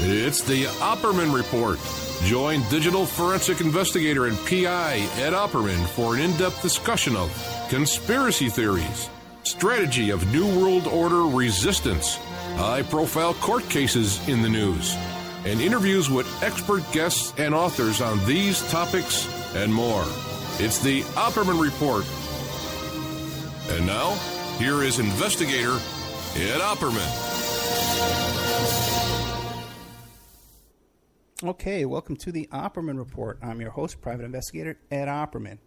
It's the Opperman Report. Join digital forensic investigator and PI Ed Opperman for an in-depth discussion of conspiracy theories, strategy of New World Order resistance, high-profile court cases in the news, and interviews with expert guests and authors on these topics and more. It's the Opperman Report. And now, here is investigator Ed Opperman. Okay, welcome to the Opperman Report. I'm your host, private investigator Ed Opperman.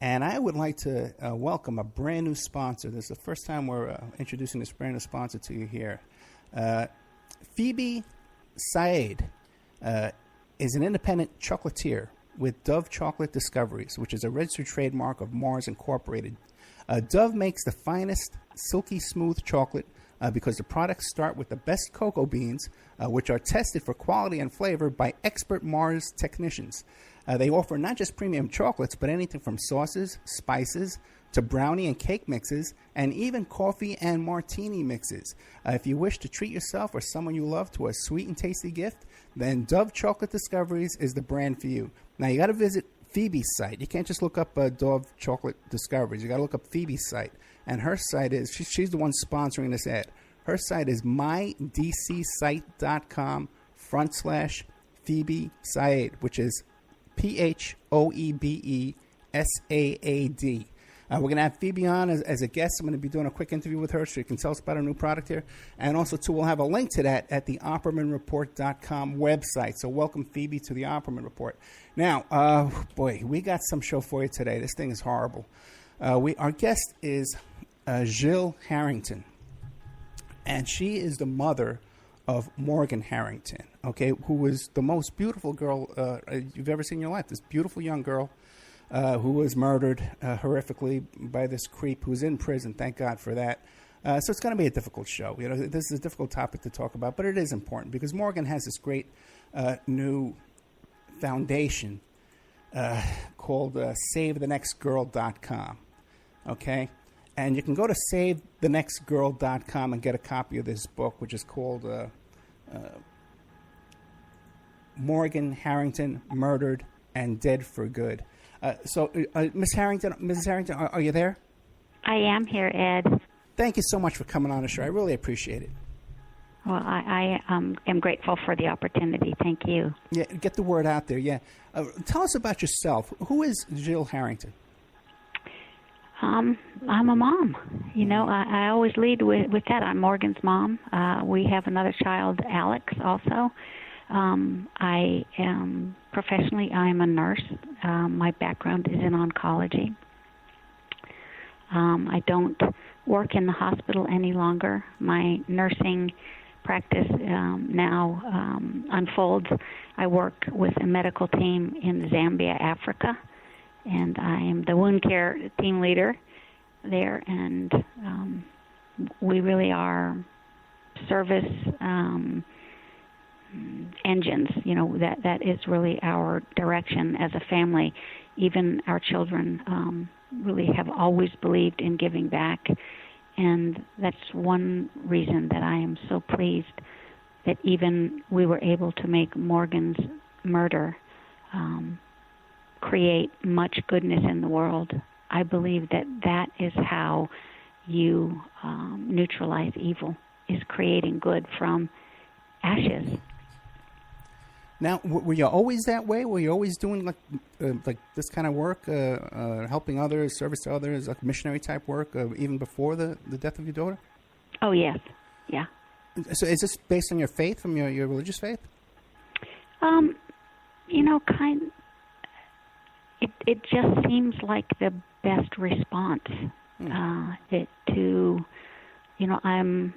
And I would like to welcome a brand new sponsor. This is the first time we're introducing this brand new sponsor to you here. Phoebe Said is an independent chocolatier with Dove Chocolate Discoveries, which is a registered trademark of Mars Incorporated. Dove makes the finest, silky smooth chocolate because the products start with the best cocoa beans, which are tested for quality and flavor by expert Mars technicians. They offer not just premium chocolates, but anything from sauces, spices, to brownie and cake mixes, and even coffee and martini mixes. If you wish to treat yourself or someone you love to a sweet and tasty gift, then Dove Chocolate Discoveries is the brand for you. Now, you got to visit Phoebe's site. You can't just look up Dove Chocolate Discoveries. You got to look up Phoebe's site. And her site is, she's the one sponsoring this ad. Her site is mydcsite.com/Phoebe Said, which is PHOEBE SAAD. We're going to have Phoebe on as a guest. I'm going to be doing a quick interview with her so she can tell us about her new product here. And also, too, we'll have a link to that at the OppermanReport.com website. So welcome, Phoebe, to the Opperman Report. Now, boy, we got some show for you today. This thing is horrible. Our guest is Gil Harrington, and she is the mother of Morgan Harrington, okay, who was the most beautiful girl you've ever seen in your life. This beautiful young girl who was murdered horrifically by this creep who's in prison. Thank God for that. So it's going to be a difficult show. You know, this is a difficult topic to talk about, but it is important because Morgan has this great new foundation called SaveTheNextGirl.com. Okay, and you can go to SaveTheNextGirl.com and get a copy of this book, which is called Morgan Harrington, Murdered and Dead for Good. So, Mrs. Harrington, are you there? I am here, Ed. Thank you so much for coming on the show. I really appreciate it. Well, I am grateful for the opportunity. Thank you. Yeah, get the word out there. Yeah, tell us about yourself. Who is Gil Harrington? I'm a mom. You know, I always lead with that. I'm Morgan's mom. We have another child, Alex, also. I am professionally, I'm a nurse. My background is in oncology. I don't work in the hospital any longer. My nursing practice now unfolds. I work with a medical team in Zambia, Africa, and I am the wound care team leader there, and we really are service engines. You know, that is really our direction as a family. Even our children really have always believed in giving back, and that's one reason that I am so pleased that even we were able to make Morgan's murder create much goodness in the world. I believe that is how you neutralize evil, is creating good from ashes. Now, were you always that way? Were you always doing like this kind of work, helping others, service to others, like missionary type work, even before the death of your daughter? Oh, yes. Yeah. So is this based on your faith, from your religious faith? You know, it just seems like the best response to, you know, I'm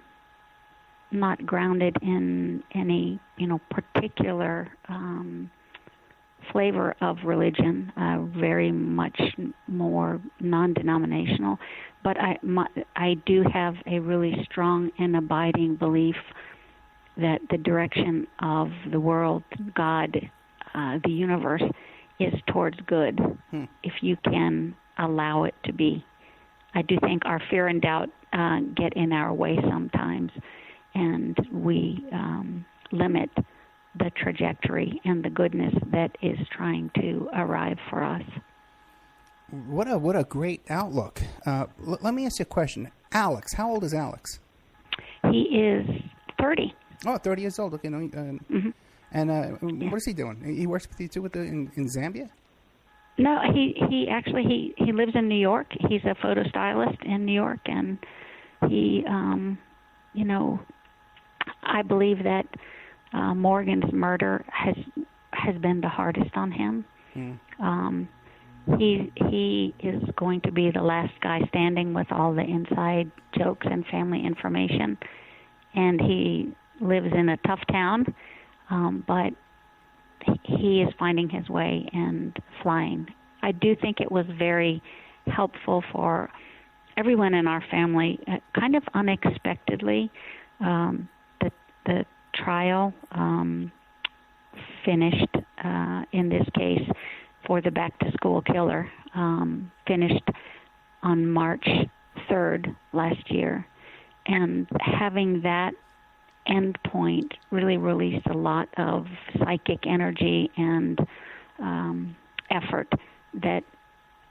not grounded in any, you know, particular flavor of religion, very much more non-denominational, but I do have a really strong and abiding belief that the direction of the world, God, the universe, is towards good, if you can allow it to be. I do think our fear and doubt get in our way sometimes, and we limit the trajectory and the goodness that is trying to arrive for us. What a great outlook. Let me ask you a question. Alex, how old is Alex? He is 30. Oh, 30 years old. Okay, Mm-hmm. And Yeah. what is he doing? He works with you too in Zambia? No, he actually lives in New York. He's a photo stylist in New York, and he, I believe that Morgan's murder has been the hardest on him. Mm. He is going to be the last guy standing with all the inside jokes and family information, and he lives in a tough town, but he is finding his way and flying. I do think it was very helpful for everyone in our family, kind of unexpectedly. The trial finished, in this case, for the Back-to-School Killer, finished on March 3rd last year. And having that end point really released a lot of psychic energy and effort that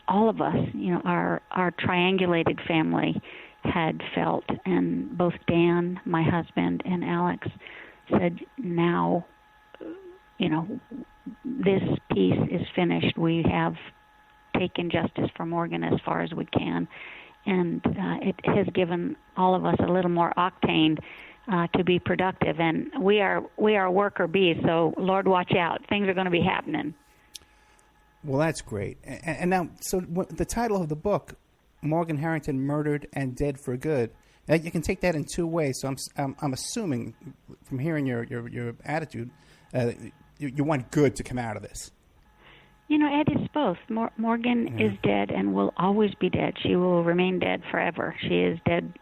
all of us, our triangulated family had felt. And both Dan, my husband, and Alex said, now, this piece is finished. We have taken justice for Morgan as far as we can. And it has given all of us a little more octane to be productive. And we are worker bees, so Lord, watch out. Things are going to be happening. Well, that's great. And now, so the title of the book, Morgan Harrington, Murdered and Dead for Good, you can take that in two ways. So I'm assuming from hearing your attitude, you want good to come out of this. Ed, it's both. Morgan is dead and will always be dead. She will remain dead forever. She is dead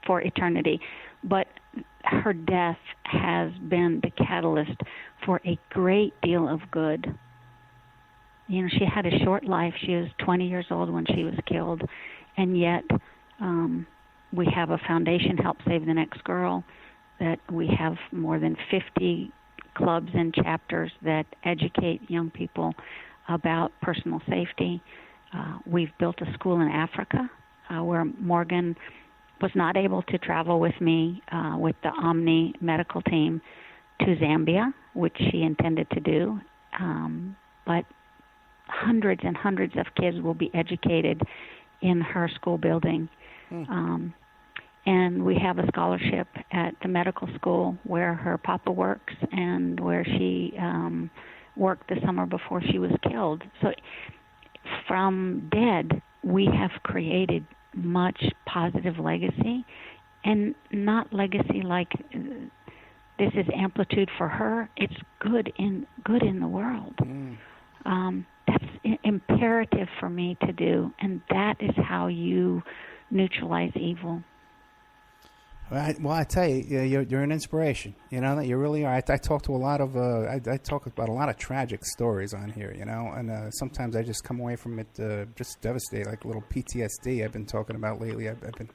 for eternity. But her death has been the catalyst for a great deal of good. She had a short life. She was 20 years old when she was killed. And yet we have a foundation, Help Save the Next Girl, that we have more than 50 clubs and chapters that educate young people about personal safety. We've built a school in Africa where Morgan was not able to travel with me with the Omni medical team to Zambia, which she intended to do. But hundreds and hundreds of kids will be educated in her school building. And we have a scholarship at the medical school where her papa works and where she worked the summer before she was killed. So from dead, we have created much positive legacy, and not legacy like this is amplitude for her. It's good in the world. That's imperative for me to do, and that is how you neutralize evil. Well, I tell you, you're an inspiration. That you really are. I talk to a lot of I talk about a lot of tragic stories on here. And sometimes I just come away from it just devastated, like a little PTSD. I've been talking about lately. I've been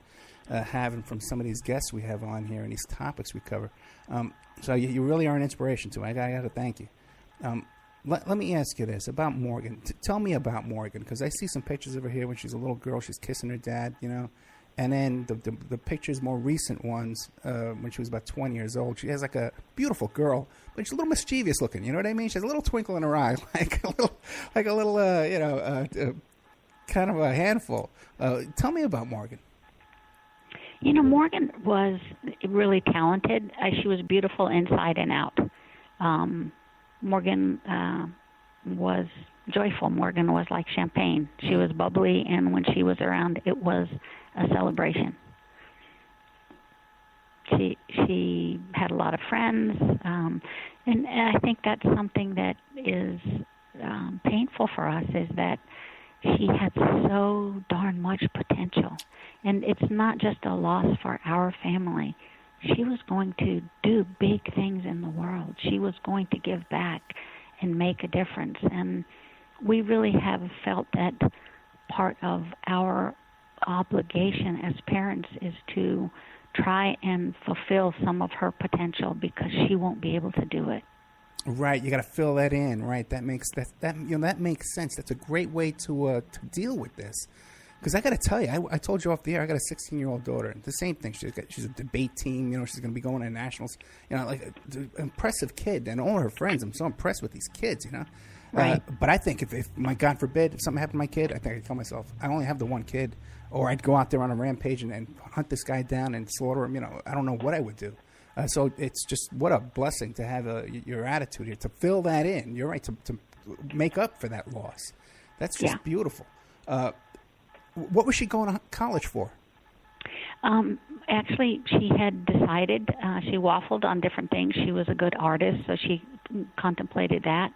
having from some of these guests we have on here and these topics we cover. So you really are an inspiration to me. I got to thank you. Let me ask you this about Morgan. Tell me about Morgan, because I see some pictures of her here when she's a little girl. She's kissing her dad. And then the pictures, more recent ones, when she was about 20 years old, she has like a beautiful girl, but she's a little mischievous looking. You know what I mean? She has a little twinkle in her eye, like a little, kind of a handful. Tell me about Morgan. Morgan was really talented. She was beautiful inside and out. Morgan was joyful. Morgan was like champagne. She was bubbly, and when she was around, it was a celebration. She had a lot of friends, and I think that's something that is painful for us, is that she had so darn much potential. And it's not just a loss for our family. She was going to do big things in the world. She was going to give back and make a difference. And we really have felt that part of our obligation as parents is to try and fulfill some of her potential because she won't be able to do it. Right, you got to fill that in. Right, that makes that makes sense. That's a great way to deal with this. Because I got to tell you, I told you off the air, I got a 16-year-old daughter. The same thing. She's a debate team. She's going to be going to nationals. Like an impressive kid, and all her friends. I'm so impressed with these kids. Right. But I think if my God forbid, if something happened to my kid, I think I'd kill myself. I only have the one kid, or I'd go out there on a rampage and hunt this guy down and slaughter him. I don't know what I would do. So it's just what a blessing to have your attitude here to fill that in. You're right, to make up for that loss. That's just beautiful. What was she going to college for? Actually, she had decided, she waffled on different things. She was a good artist, so she contemplated that.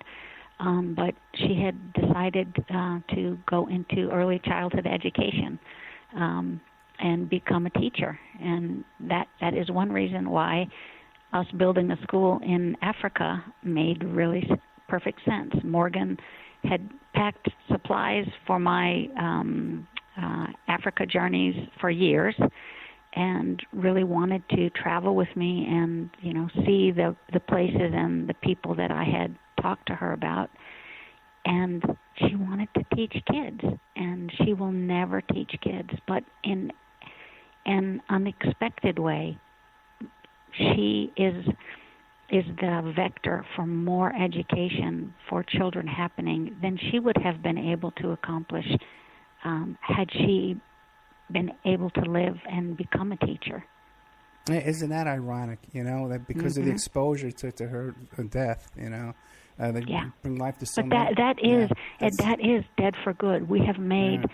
But she had decided to go into early childhood education and become a teacher. And that is one reason why us building a school in Africa made really perfect sense. Morgan had packed supplies for my Africa journeys for years and really wanted to travel with me and, see the places and the people that I had talked to her about. And she wanted to teach kids, and she will never teach kids, but in an unexpected way, she is the vector for more education for children happening than she would have been able to accomplish had she been able to live and become a teacher. Isn't that ironic, that because of the exposure to her death, they bring life to so many. But that is dead for good. We have made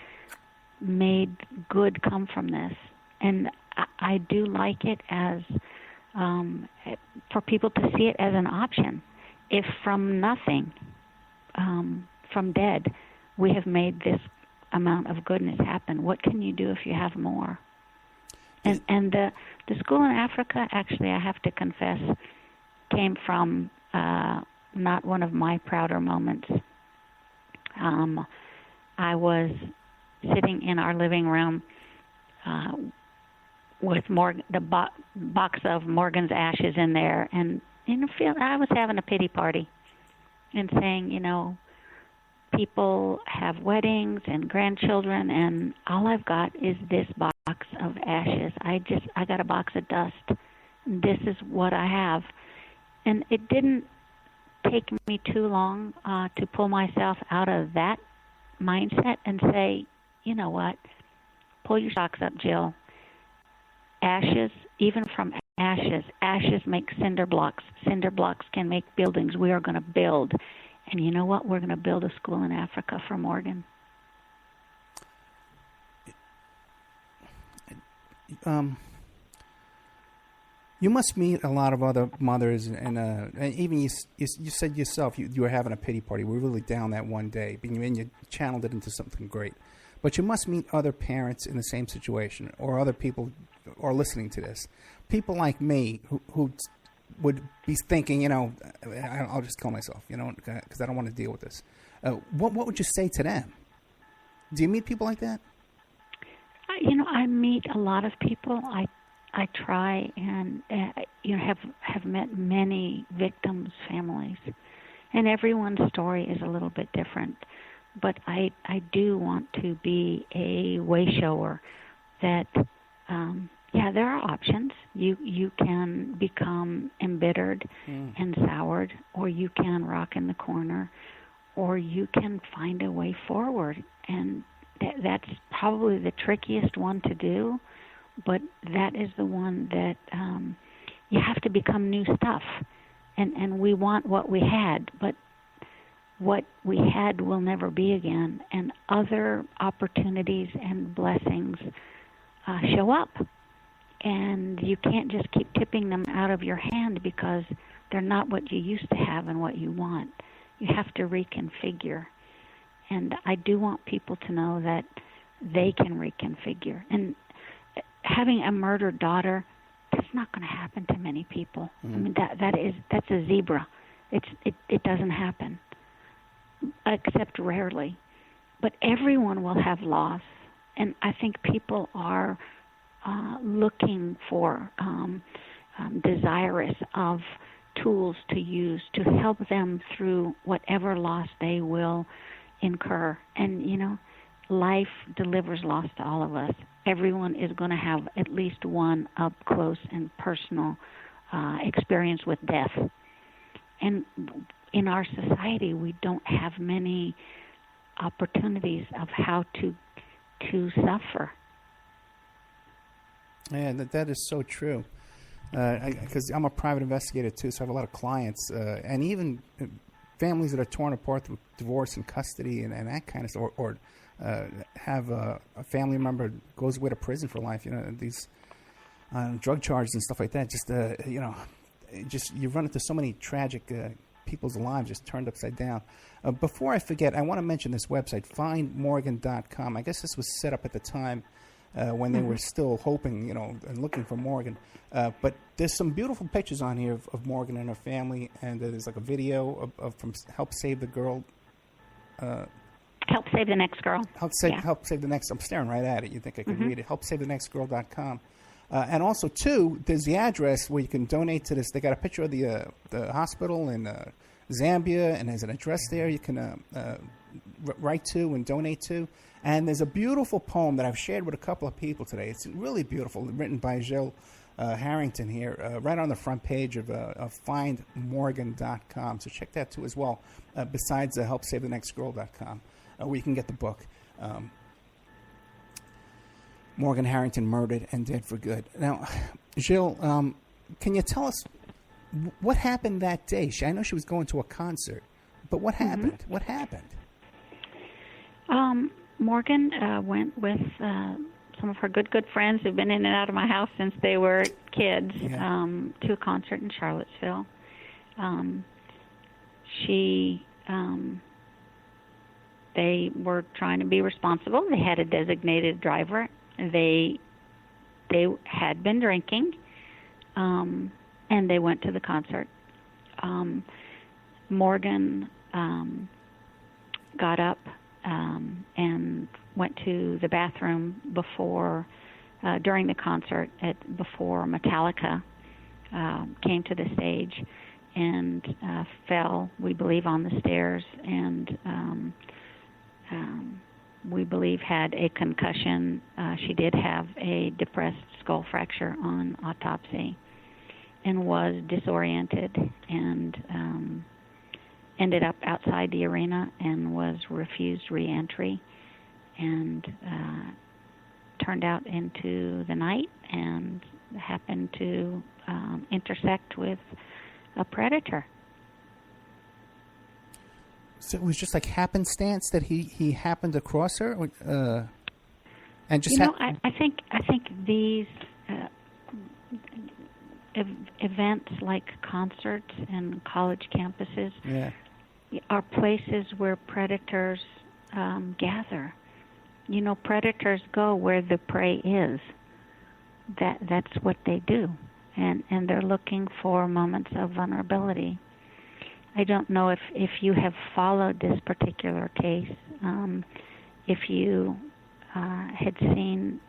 good come from this. And I do like it as for people to see it as an option. If from nothing, from dead, we have made this amount of goodness happen, what can you do if you have more? And the school in Africa, actually, I have to confess, came from not one of my prouder moments. I was sitting in our living room with the box of Morgan's ashes in there, and I was having a pity party and saying, people have weddings and grandchildren, and all I've got is this box of ashes. I got a box of dust. This is what I have. And it didn't take me too long to pull myself out of that mindset and say, you know what, pull your socks up, Jill. Ashes, even from ashes make cinder blocks. Cinder blocks can make buildings. We are going to build. And you know what? We're going to build a school in Africa for Morgan. You must meet a lot of other mothers, and even you said yourself you were having a pity party. We were really down that one day, and you channeled it into something great. But you must meet other parents in the same situation, or other people are listening to this. People like me who would be thinking, I'll just kill myself, because I don't want to deal with this. What would you say to them? Do you meet people like that? I meet a lot of people. I try and have met many victims' families, and everyone's story is a little bit different. But I do want to be a way shower that there are options. You can become embittered and soured, or you can rock in the corner, or you can find a way forward. And that's probably the trickiest one to do, but that is the one that you have to become new stuff. And we want what we had, but what we had will never be again, and other opportunities and blessings show up. And you can't just keep tipping them out of your hand because they're not what you used to have and what you want. You have to reconfigure. And I do want people to know that they can reconfigure. And having a murdered daughter, that's not going to happen to many people. I mean, that's a zebra. It doesn't happen, except rarely. But everyone will have loss. And I think people are looking for, desirous of tools to use to help them through whatever loss they will incur. And, life delivers loss to all of us. Everyone is going to have at least one up close and personal experience with death. And in our society, we don't have many opportunities of how to suffer. Yeah, that is so true. Because I'm a private investigator too, so I have a lot of clients, and even families that are torn apart through divorce and custody and that kind of stuff, or have a family member goes away to prison for life. These drug charges and stuff like that. Just you run into so many tragic people's lives just turned upside down. Before I forget, I want to mention this website, findmorgan.com. I guess this was set up at the time when they were still hoping, and looking for Morgan. But there's some beautiful pictures on here of Morgan and her family, and there's like a video of from Help Save the Girl. Help Save the Next Girl. Help Save the Next. I'm staring right at it. You think I could read it? HelpSaveTheNextGirl.com. And also, too, there's the address where you can donate to this. They got a picture of the hospital in Zambia, and there's an address there you can write to and donate to. And there's a beautiful poem that I've shared with a couple of people today. It's really beautiful, written by Gil Harrington here, right on the front page of findmorgan.com. So check that, too, as well, besides HelpSaveTheNextGirl.com, where you can get the book. Morgan Harrington, Murdered and Dead for Good. Now, Gil, can you tell us what happened that day? I know she was going to a concert, but what happened? What happened? Morgan went with some of her good friends who've been in and out of my house since they were kids to a concert in Charlottesville. They were trying to be responsible. They had a designated driver. They had been drinking, and they went to the concert. Morgan got up and went to the bathroom during the concert, before Metallica came to the stage, and fell, we believe, on the stairs, and we believe had a concussion. She did have a depressed skull fracture on autopsy, and was disoriented, and ended up outside the arena and was refused re-entry, and turned out into the night and happened to intersect with a predator. So it was just like happenstance that he happened across her, and just. I think these events like concerts and college campuses are places where predators gather. Predators go where the prey is. That's what they do, and they're looking for moments of vulnerability. I don't know if you have followed this particular case, if you had seen.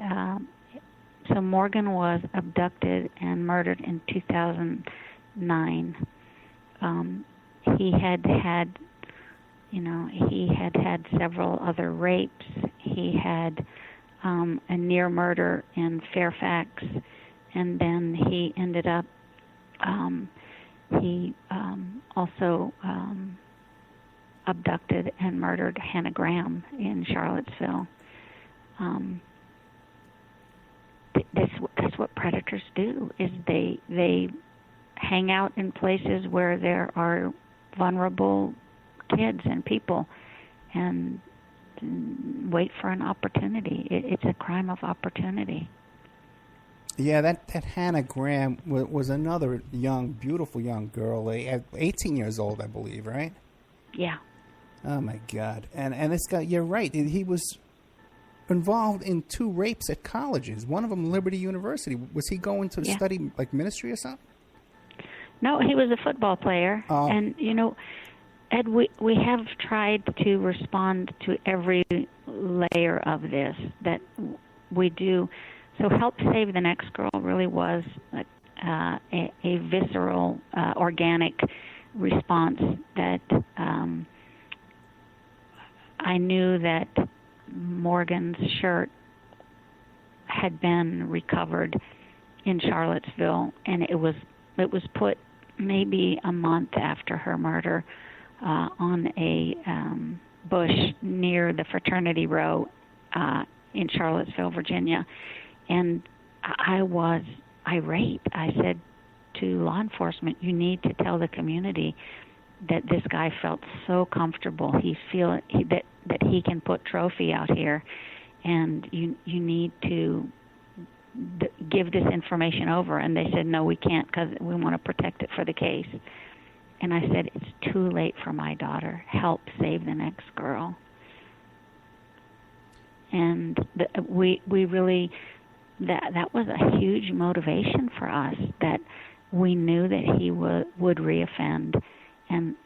So Morgan was abducted and murdered in 2009. He had several other rapes. He had a near murder in Fairfax, and then he ended up. He also abducted and murdered Hannah Graham in Charlottesville. That's what predators do. Is they hang out in places where there are vulnerable kids and people, and wait for an opportunity. It's a crime of opportunity. Yeah, that Hannah Graham was another beautiful young girl, 18 years old, I believe, right? Yeah. Oh, my God. And this guy, you're right, he was involved in 2 rapes at colleges, one of them Liberty University. Was he going to study, like, ministry or something? No, he was a football player. And, Ed, we have tried to respond to every layer of this that we do. So Help Save the Next Girl really was a visceral, organic response that I knew that Morgan's shirt had been recovered in Charlottesville, and it was put maybe a month after her murder on a bush near the Fraternity Row in Charlottesville, Virginia. And I was irate. I said to law enforcement, you need to tell the community that this guy felt so comfortable. That he can put trophy out here, and you need to give this information over. And they said, no, we can't, because we want to protect it for the case. And I said, it's too late for my daughter. Help save the next girl. And we really, that was a huge motivation for us, that we knew that he would reoffend, and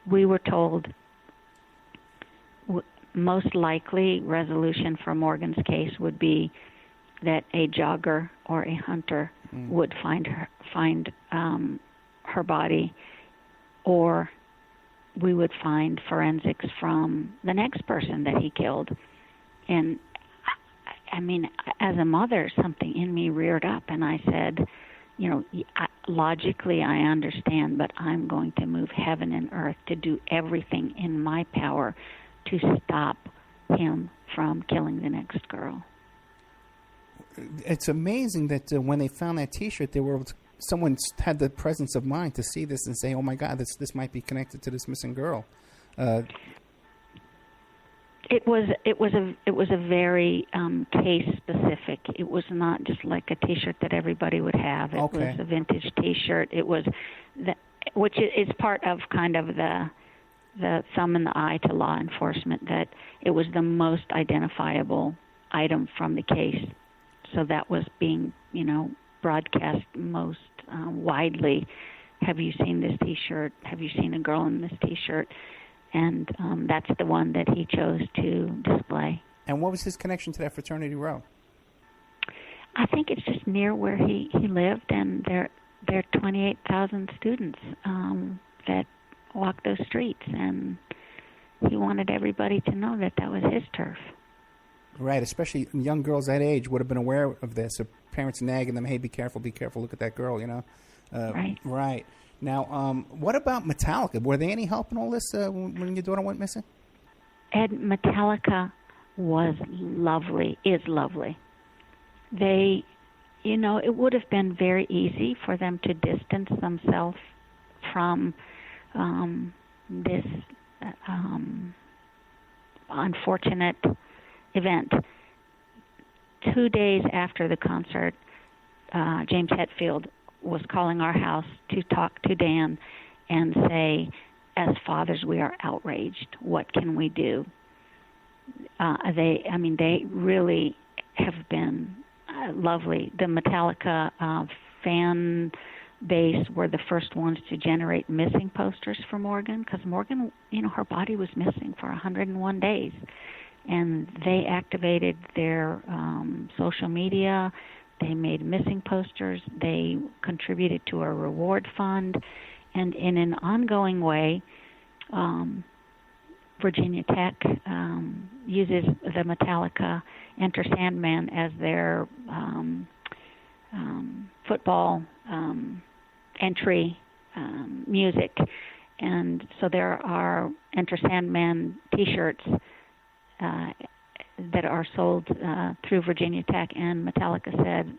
we were told most likely resolution for Morgan's case would be that a jogger or a hunter would find her body, or we would find forensics from the next person that he killed. And I mean, as a mother, something in me reared up, and I said, logically I understand, but I'm going to move heaven and earth to do everything in my power to stop him from killing the next girl. It's amazing that when they found that T-shirt, someone had the presence of mind to see this and say, "Oh my God, this might be connected to this missing girl." It was a very case specific. It was not just like a T-shirt that everybody would have. It was a vintage T-shirt. It was which is part of kind of the thumb in the eye to law enforcement, that it was the most identifiable item from the case. So that was being, broadcast most widely. Have you seen this T-shirt? Have you seen a girl in this T-shirt? And that's the one that he chose to display. And what was his connection to that Fraternity Row? I think it's just near where he lived, and there are 28,000 students that walk those streets, and he wanted everybody to know that was his turf. Right, especially young girls that age would have been aware of this. Or parents nagging them, "Hey, be careful, look at that girl," Right. Right. Now, what about Metallica? Were they any help in all this when your daughter went missing? Ed, Metallica is lovely. They, it would have been very easy for them to distance themselves from this unfortunate event. 2 days after the concert, James Hetfield was calling our house to talk to Dan and say, as fathers, we are outraged. What can we do? They really have been lovely. The Metallica fan base were the first ones to generate missing posters for Morgan, because Morgan, her body was missing for 101 days. And they activated their social media. They made missing posters. They contributed to a reward fund. And in an ongoing way, Virginia Tech uses the Metallica Enter Sandman as their football entry music. And so there are Enter Sandman T-shirts that are sold through Virginia Tech, and Metallica said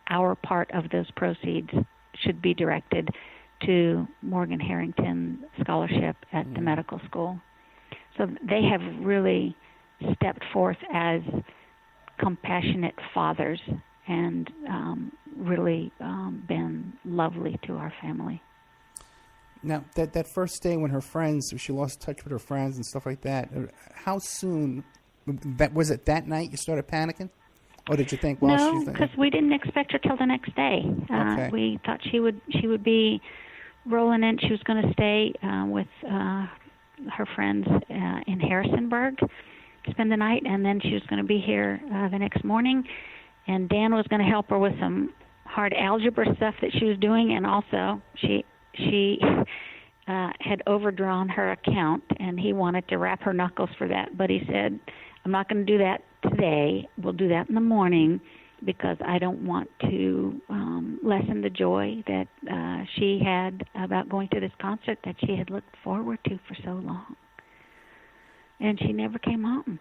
our part of those proceeds should be directed to Morgan Harrington Scholarship at the medical school. So they have really stepped forth as compassionate fathers and really been lovely to our family. Now, that first day when she lost touch with her friends and stuff like that, how soon, was it that night you started panicking? Or did you think, no, because we didn't expect her till the next day. Okay. We thought she would be rolling in. She was going to stay with her friends in Harrisonburg, spend the night, and then she was going to be here the next morning. And Dan was going to help her with some hard algebra stuff that she was doing, and also she had overdrawn her account, and he wanted to wrap her knuckles for that. But he said, I'm not going to do that today. We'll do that in the morning, because I don't want to lessen the joy that she had about going to this concert that she had looked forward to for so long. And she never came home.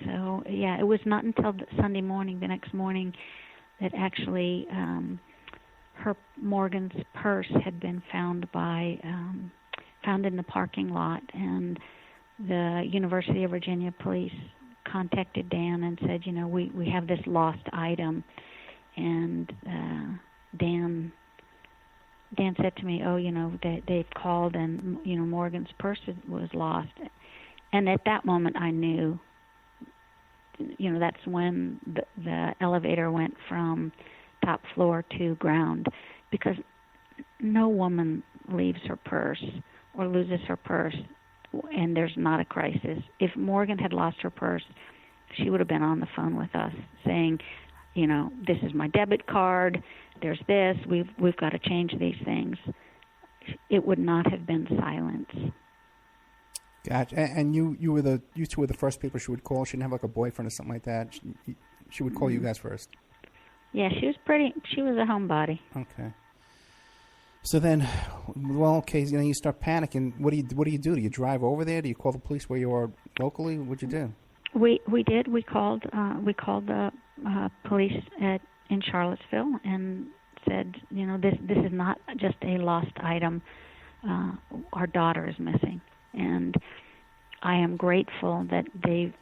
So, yeah, it was not until Sunday morning, the next morning, that actually Morgan's purse had been found in the parking lot, and the University of Virginia police contacted Dan and said, we have this lost item. And Dan said to me, they've called, and Morgan's purse was lost. And at that moment I knew, that's when the elevator went from top floor to ground, because no woman leaves her purse or loses her purse and there's not a crisis. If Morgan had lost her purse, she would have been on the phone with us saying, this is my debit card, there's this, we've got to change these things. It would not have been silence. Gotcha. And you two were the first people she would call. She didn't have like a boyfriend or something like that. She would call you guys first. Yeah, she was a homebody. Okay. So then, you start panicking. What do you do? Do you drive over there? Do you call the police where you are locally? What'd you do? We did. We called the police in Charlottesville and said, this is not just a lost item. Our daughter is missing. And I am grateful that they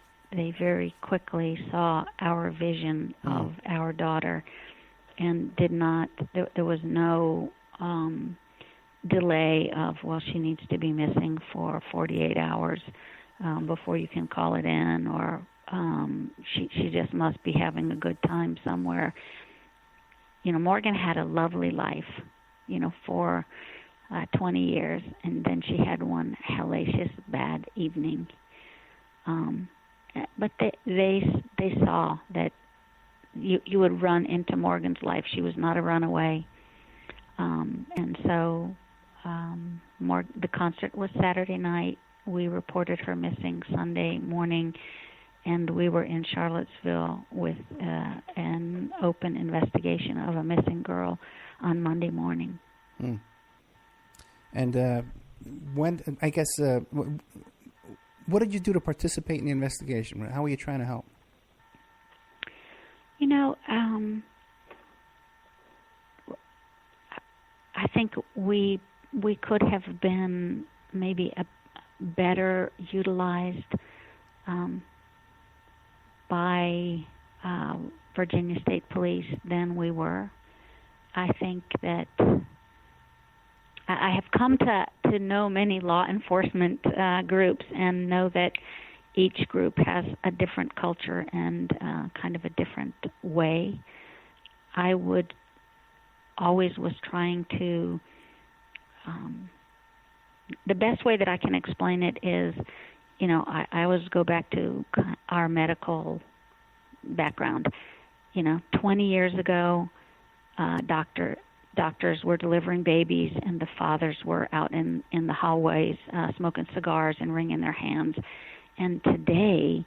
very quickly saw our vision of our daughter and did not, there was no delay of, she needs to be missing for 48 hours before you can call it in, or she just must be having a good time somewhere. Morgan had a lovely life, for 20 years, and then she had one hellacious bad evening. But they saw that you would run into Morgan's life. She was not a runaway. And so the concert was Saturday night. We reported her missing Sunday morning, and we were in Charlottesville with an open investigation of a missing girl on Monday morning. Mm. And what did you do to participate in the investigation? How were you trying to help? I think we could have been maybe a better utilized by Virginia State Police than we were. I think that I have come to know many law enforcement groups and know that each group has a different culture and kind of a different way. I would always was trying to, the best way that I can explain it is, I always go back to our medical background. 20 years ago, doctors were delivering babies, and the fathers were out in the hallways smoking cigars and wringing their hands. And today,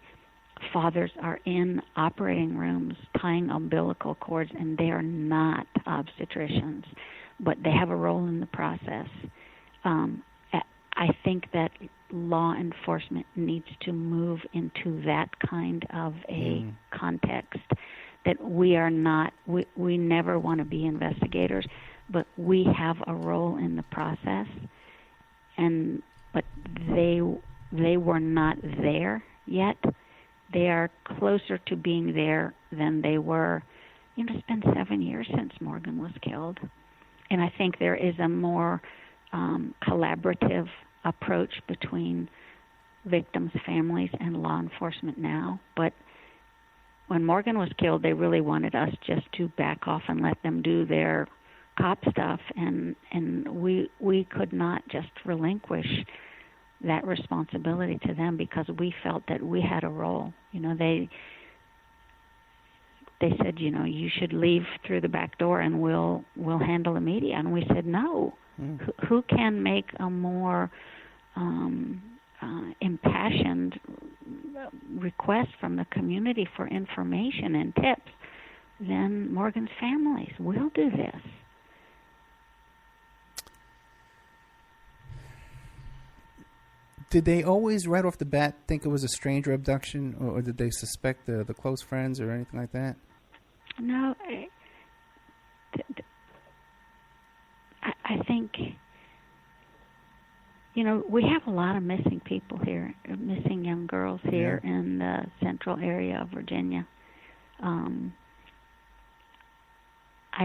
fathers are in operating rooms tying umbilical cords, and they are not obstetricians, but they have a role in the process. I think that law enforcement needs to move into that kind of a context, that we are not, we never want to be investigators, but we have a role in the process, but they were not there yet. They are closer to being there than they were. It's been 7 years since Morgan was killed, and I think there is a more collaborative approach between victims' families and law enforcement now. But when Morgan was killed, they really wanted us just to back off and let them do their cop stuff, and we could not just relinquish that responsibility to them because we felt that we had a role. They said, you should leave through the back door and we'll handle the media. And we said, no. Who can make a more impassioned request from the community for information and tips than Morgan's families? We'll do this. Did they always, right off the bat, think it was a stranger abduction, or did they suspect the close friends or anything like that? No, I think, we have a lot of missing people here, missing young girls here in the central area of Virginia. I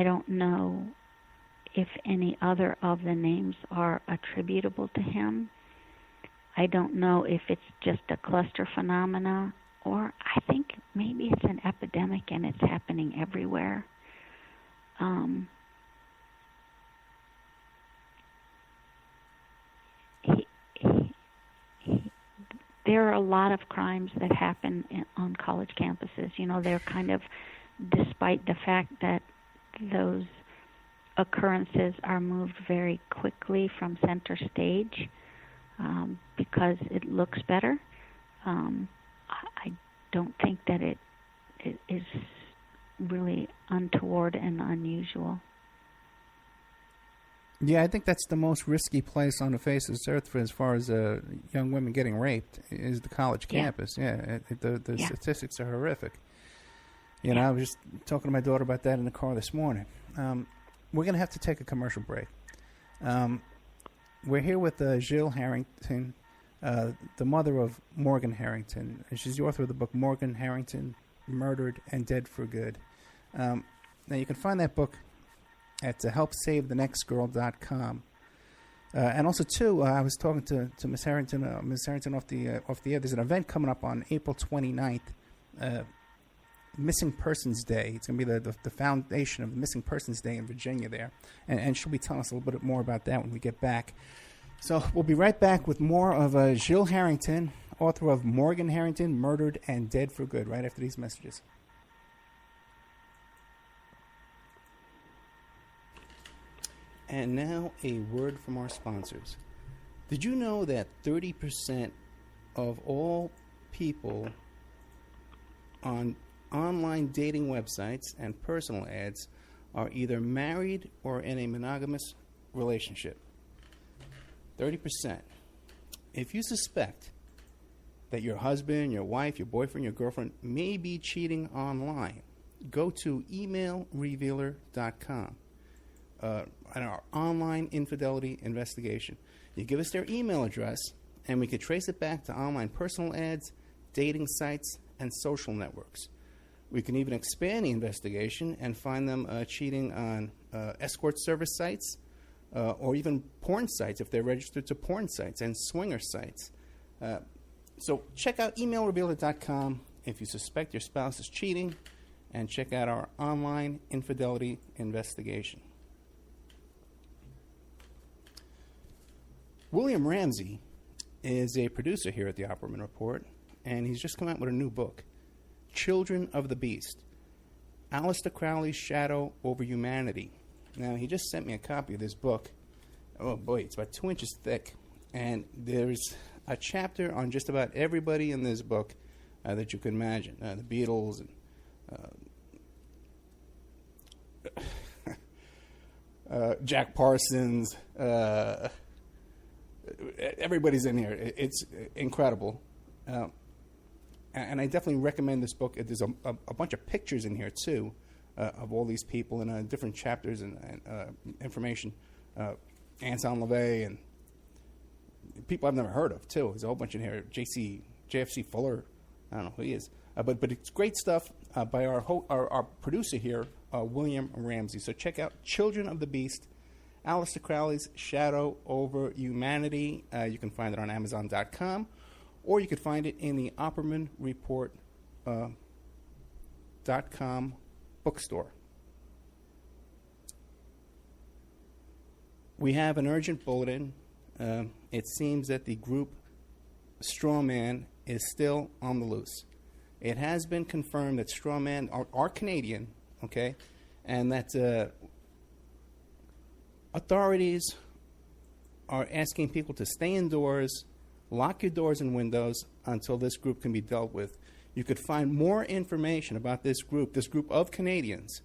don't know if any other of the names are attributable to him. I don't know if it's just a cluster phenomena, or I think maybe it's an epidemic and it's happening everywhere. There are a lot of crimes that happen on college campuses. They're kind of, despite the fact that those occurrences are moved very quickly from center stage, because it looks better. I don't think that it is really untoward and unusual. Yeah, I think that's the most risky place on the face of this earth for as far as young women getting raped is the college campus. Yeah, the statistics are horrific. I was just talking to my daughter about that in the car this morning. We're going to have to take a commercial break. We're here with Gil Harrington, the mother of Morgan Harrington. She's the author of the book Morgan Harrington, Murdered and Dead for Good. Now, you can find that book at helpsavethenextgirl.com. And also, too, I was talking to Miss Harrington off the air. There's an event coming up on April 29th, Missing Persons Day. It's going to be the foundation of the Missing Persons Day in Virginia there. And she'll be telling us a little bit more about that when we get back. So we'll be right back with more of Gil Harrington, author of Morgan Harrington, Murdered and Dead for Good, right after these messages. And now a word from our sponsors. Did you know that 30% of all people on online dating websites and personal ads are either married or in a monogamous relationship? 30%. If you suspect that your husband, your wife, your boyfriend, your girlfriend may be cheating online, go to emailrevealer.com. And our online infidelity investigation. You give us their email address, and we could trace it back to online personal ads, dating sites, and social networks. We can even expand the investigation and find them cheating on escort service sites or even porn sites if they're registered to porn sites and swinger sites. So check out emailrevealer.com if you suspect your spouse is cheating, and check out our online infidelity investigation. William Ramsey is a producer here at the Opperman Report, and he's just come out with a new book, Children of the Beast, Aleister Crowley's Shadow Over Humanity. Now, he just sent me a copy of this book. Oh, boy, it's about 2 inches thick, and there's a chapter on just about everybody in this book that you can imagine. The Beatles, and Jack Parsons, everybody's in here. It's incredible. And I definitely recommend this book. There's a bunch of pictures in here, too, of all these people in different chapters and information. Anselm LaVey and people I've never heard of, too. There's a whole bunch in here. JFC Fuller. I don't know who he is. But it's great stuff by our producer here, William Ramsey. So check out Children of the Beast, Aleister Crowley's Shadow Over Humanity. You can find it on Amazon.com, or you could find it in the Opperman Report.com bookstore. We have an urgent bulletin. It seems that the group straw man is still on the loose. It has been confirmed that straw men are Canadian, okay, and that authorities are asking people to stay indoors, lock your doors and windows until this group can be dealt with. You could find more information about this group of Canadians,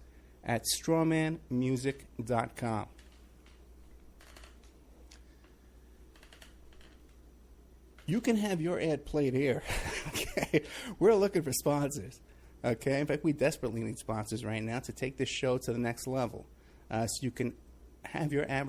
at strawmanmusic.com. You can have your ad played here. Okay, we're looking for sponsors. Okay, in fact, we desperately need sponsors right now to take this show to the next level. So you can have your ad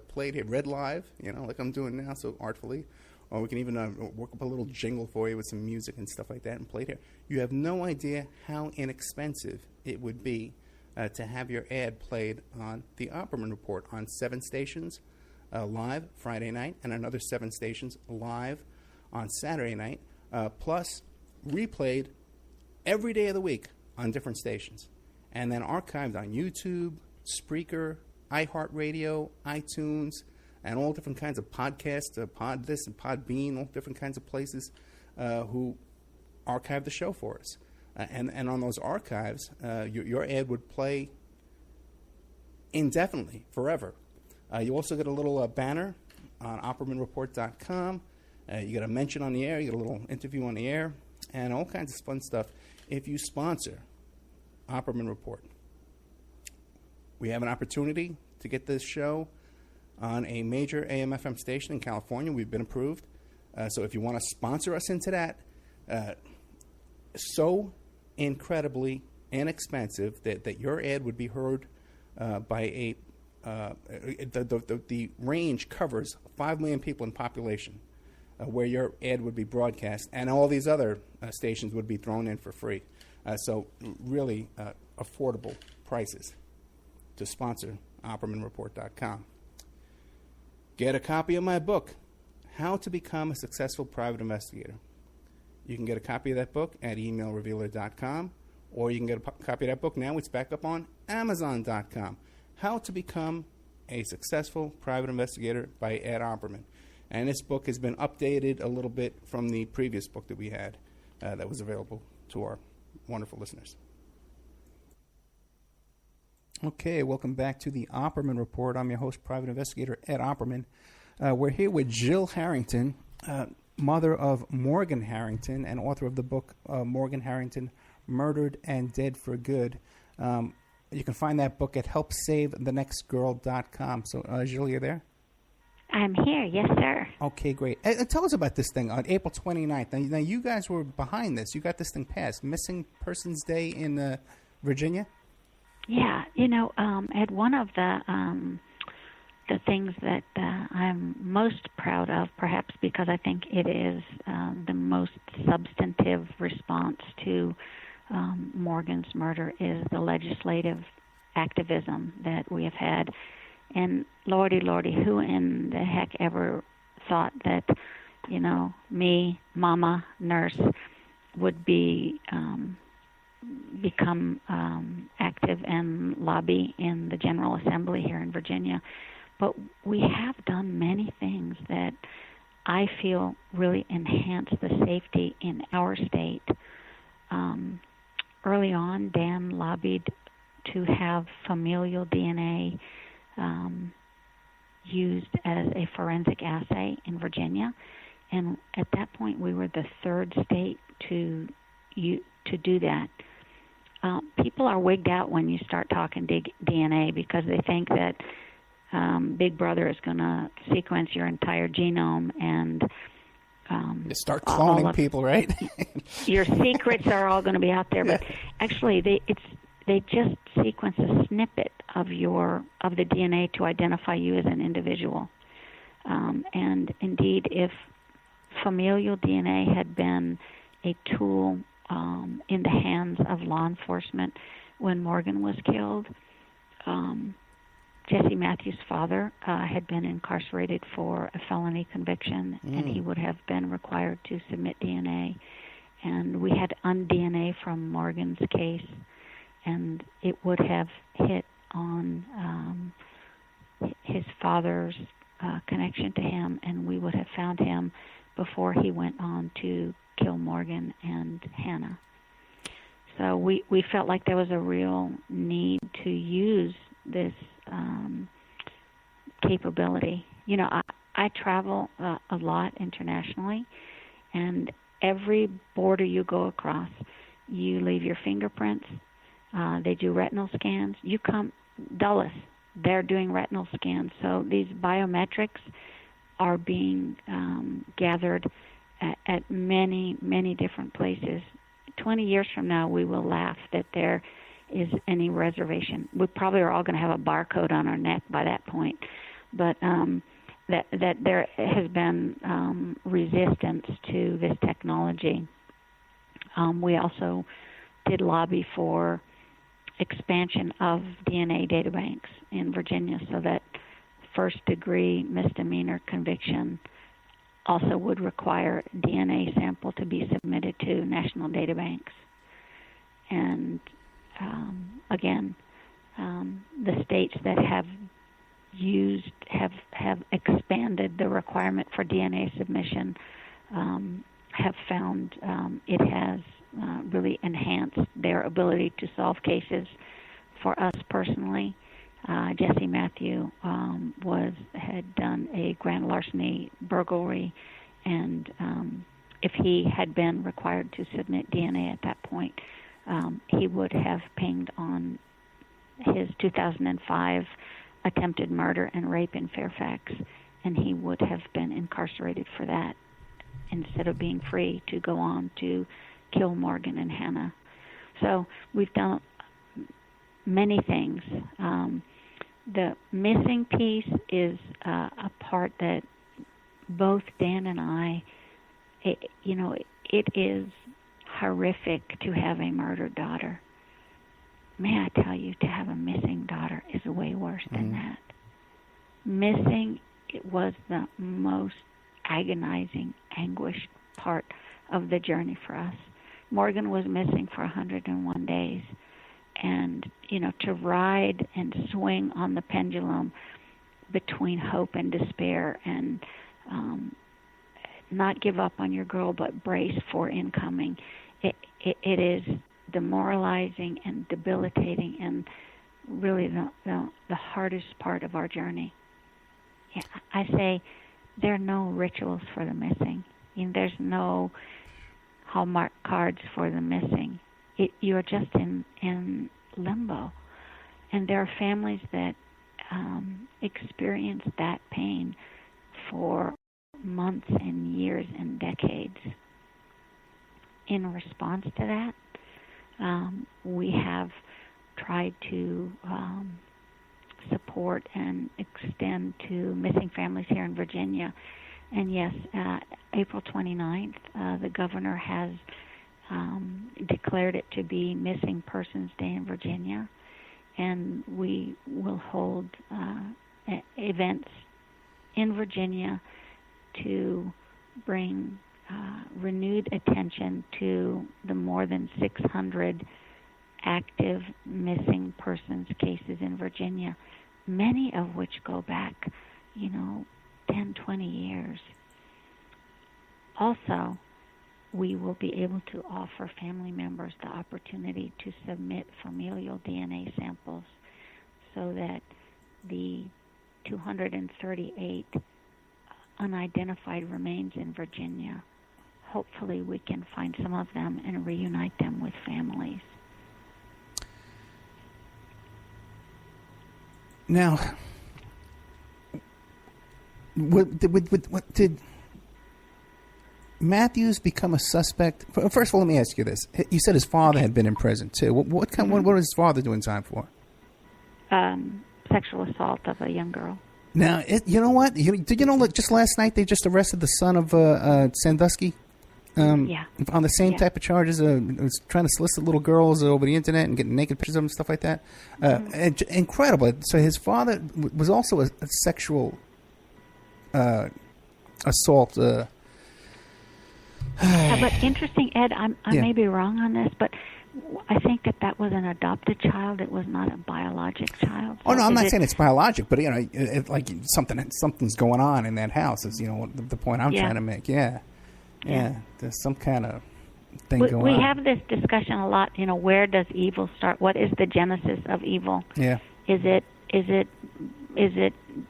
played here, read live, like I'm doing now, so artfully. Or we can even work up a little jingle for you with some music and stuff like that and play it here. You have no idea how inexpensive it would be to have your ad played on the Opperman Report on 7 stations live Friday night and another 7 stations live on Saturday night, plus replayed every day of the week on different stations, and then archived on YouTube, Spreaker, iHeartRadio, iTunes, and all different kinds of podcasts, Pod This and Podbean, all different kinds of places who archive the show for us. And on those archives, your ad would play indefinitely, forever. You also get a little banner on OppermanReport.com. You get a mention on the air, you get a little interview on the air, and all kinds of fun stuff if you sponsor Opperman Report. We have an opportunity to get this show on a major AM/FM station in California. We've been approved. So if you want to sponsor us into that, so incredibly inexpensive that your ad would be heard by the range covers 5 million people in population where your ad would be broadcast, and all these other stations would be thrown in for free. So really affordable prices to sponsor OppermanReport.com. Get a copy of my book, How to Become a Successful Private Investigator. You can get a copy of that book at emailrevealer.com, or you can get a copy of that book now. It's back up on Amazon.com. How to Become a Successful Private Investigator by Ed Opperman. And this book has been updated a little bit from the previous book that we had that was available to our wonderful listeners. Okay, welcome back to the Opperman Report. I'm your host, Private Investigator Ed Opperman. We're here with Gil Harrington, mother of Morgan Harrington and author of the book Morgan Harrington, Murdered and Dead for Good. You can find that book at helpsavethenextgirl.com. So, Gil, you there? I'm here, yes, sir. Okay, great. And tell us about this thing on April 29th. Now, you guys were behind this. You got this thing passed. Missing Persons Day in Virginia? Yeah, Ed, one of the things that I'm most proud of, perhaps because I think it is the most substantive response to Morgan's murder, is the legislative activism that we have had. And lordy, who in the heck ever thought that, me, mama, nurse, would become active and lobby in the General Assembly here in Virginia. But we have done many things that I feel really enhance the safety in our state. Early on, Dan lobbied to have familial DNA used as a forensic assay in Virginia. And at that point, we were the 3rd state to do that. People are wigged out when you start talking DNA because they think that Big Brother is going to sequence your entire genome and you start cloning people, right? Your secrets are all going to be out there, but actually, they just sequence a snippet of the DNA to identify you as an individual. And indeed, if familial DNA had been a tool in the hands of law enforcement when Morgan was killed, Jesse Matthews' father had been incarcerated for a felony conviction, and he would have been required to submit DNA. And we had un-DNA from Morgan's case, and it would have hit on his father's connection to him, and we would have found him before he went on to kill Morgan and Hannah. So we felt like there was a real need to use this capability. You know, I travel a lot internationally, and every border you go across, you leave your fingerprints. They do retinal scans. You come, Dulles, they're doing retinal scans. So these biometrics are being gathered at many, many different places. 20 years from now, we will laugh that there is any reservation. We probably are all going to have a barcode on our neck by that point. But that there has been resistance to this technology. We also did lobby for expansion of DNA databanks in Virginia so that first-degree misdemeanor conviction also would require DNA sample to be submitted to national databanks. And again, the states that have expanded the requirement for DNA submission have found it has really enhanced their ability to solve cases. For us personally, Jesse Matthew had done a grand larceny burglary, and if he had been required to submit DNA at that point, he would have pinged on his 2005 attempted murder and rape in Fairfax, and he would have been incarcerated for that instead of being free to go on to kill Morgan and Hannah. So we've done many things. The missing piece is a part that both Dan and I, it is horrific to have a murdered daughter. May I tell you, to have a missing daughter is way worse than that. Missing, it was the most agonizing, anguished part of the journey for us. Morgan was missing for 101 days. And, to ride and swing on the pendulum between hope and despair and not give up on your girl but brace for incoming, it is demoralizing and debilitating and really the hardest part of our journey. Yeah, I say there are no rituals for the missing. There's no Hallmark cards for the missing. You're just in limbo. And there are families that experience that pain for months and years and decades. In response to that, we have tried to support and extend to missing families here in Virginia. And yes, April 29th, the governor has declared it to be Missing Persons Day in Virginia, and we will hold events in Virginia to bring renewed attention to the more than 600 active missing persons cases in Virginia, many of which go back, 10, 20 years. Also, we will be able to offer family members the opportunity to submit familial DNA samples so that the 238 unidentified remains in Virginia, hopefully we can find some of them and reunite them with families. Now, did Matthews become a suspect? First of all, let me ask you this. You said his father had been in prison, too. What was his father doing time for? Sexual assault of a young girl. Now, you know what? Did you know just last night they just arrested the son of Sandusky? Yeah. On the same type of charges, was trying to solicit little girls over the internet and getting naked pictures of them and stuff like that. Incredible. So his father was also a sexual assault. But interesting, Ed, I may be wrong on this, but I think that was an adopted child. It was not a biologic child. Oh, no, I'm not saying it's biologic, but, like something's going on in that house is, the point I'm trying to make. Yeah. There's some kind of thing going on. We have this discussion a lot, where does evil start? What is the genesis of evil? Yeah. Is it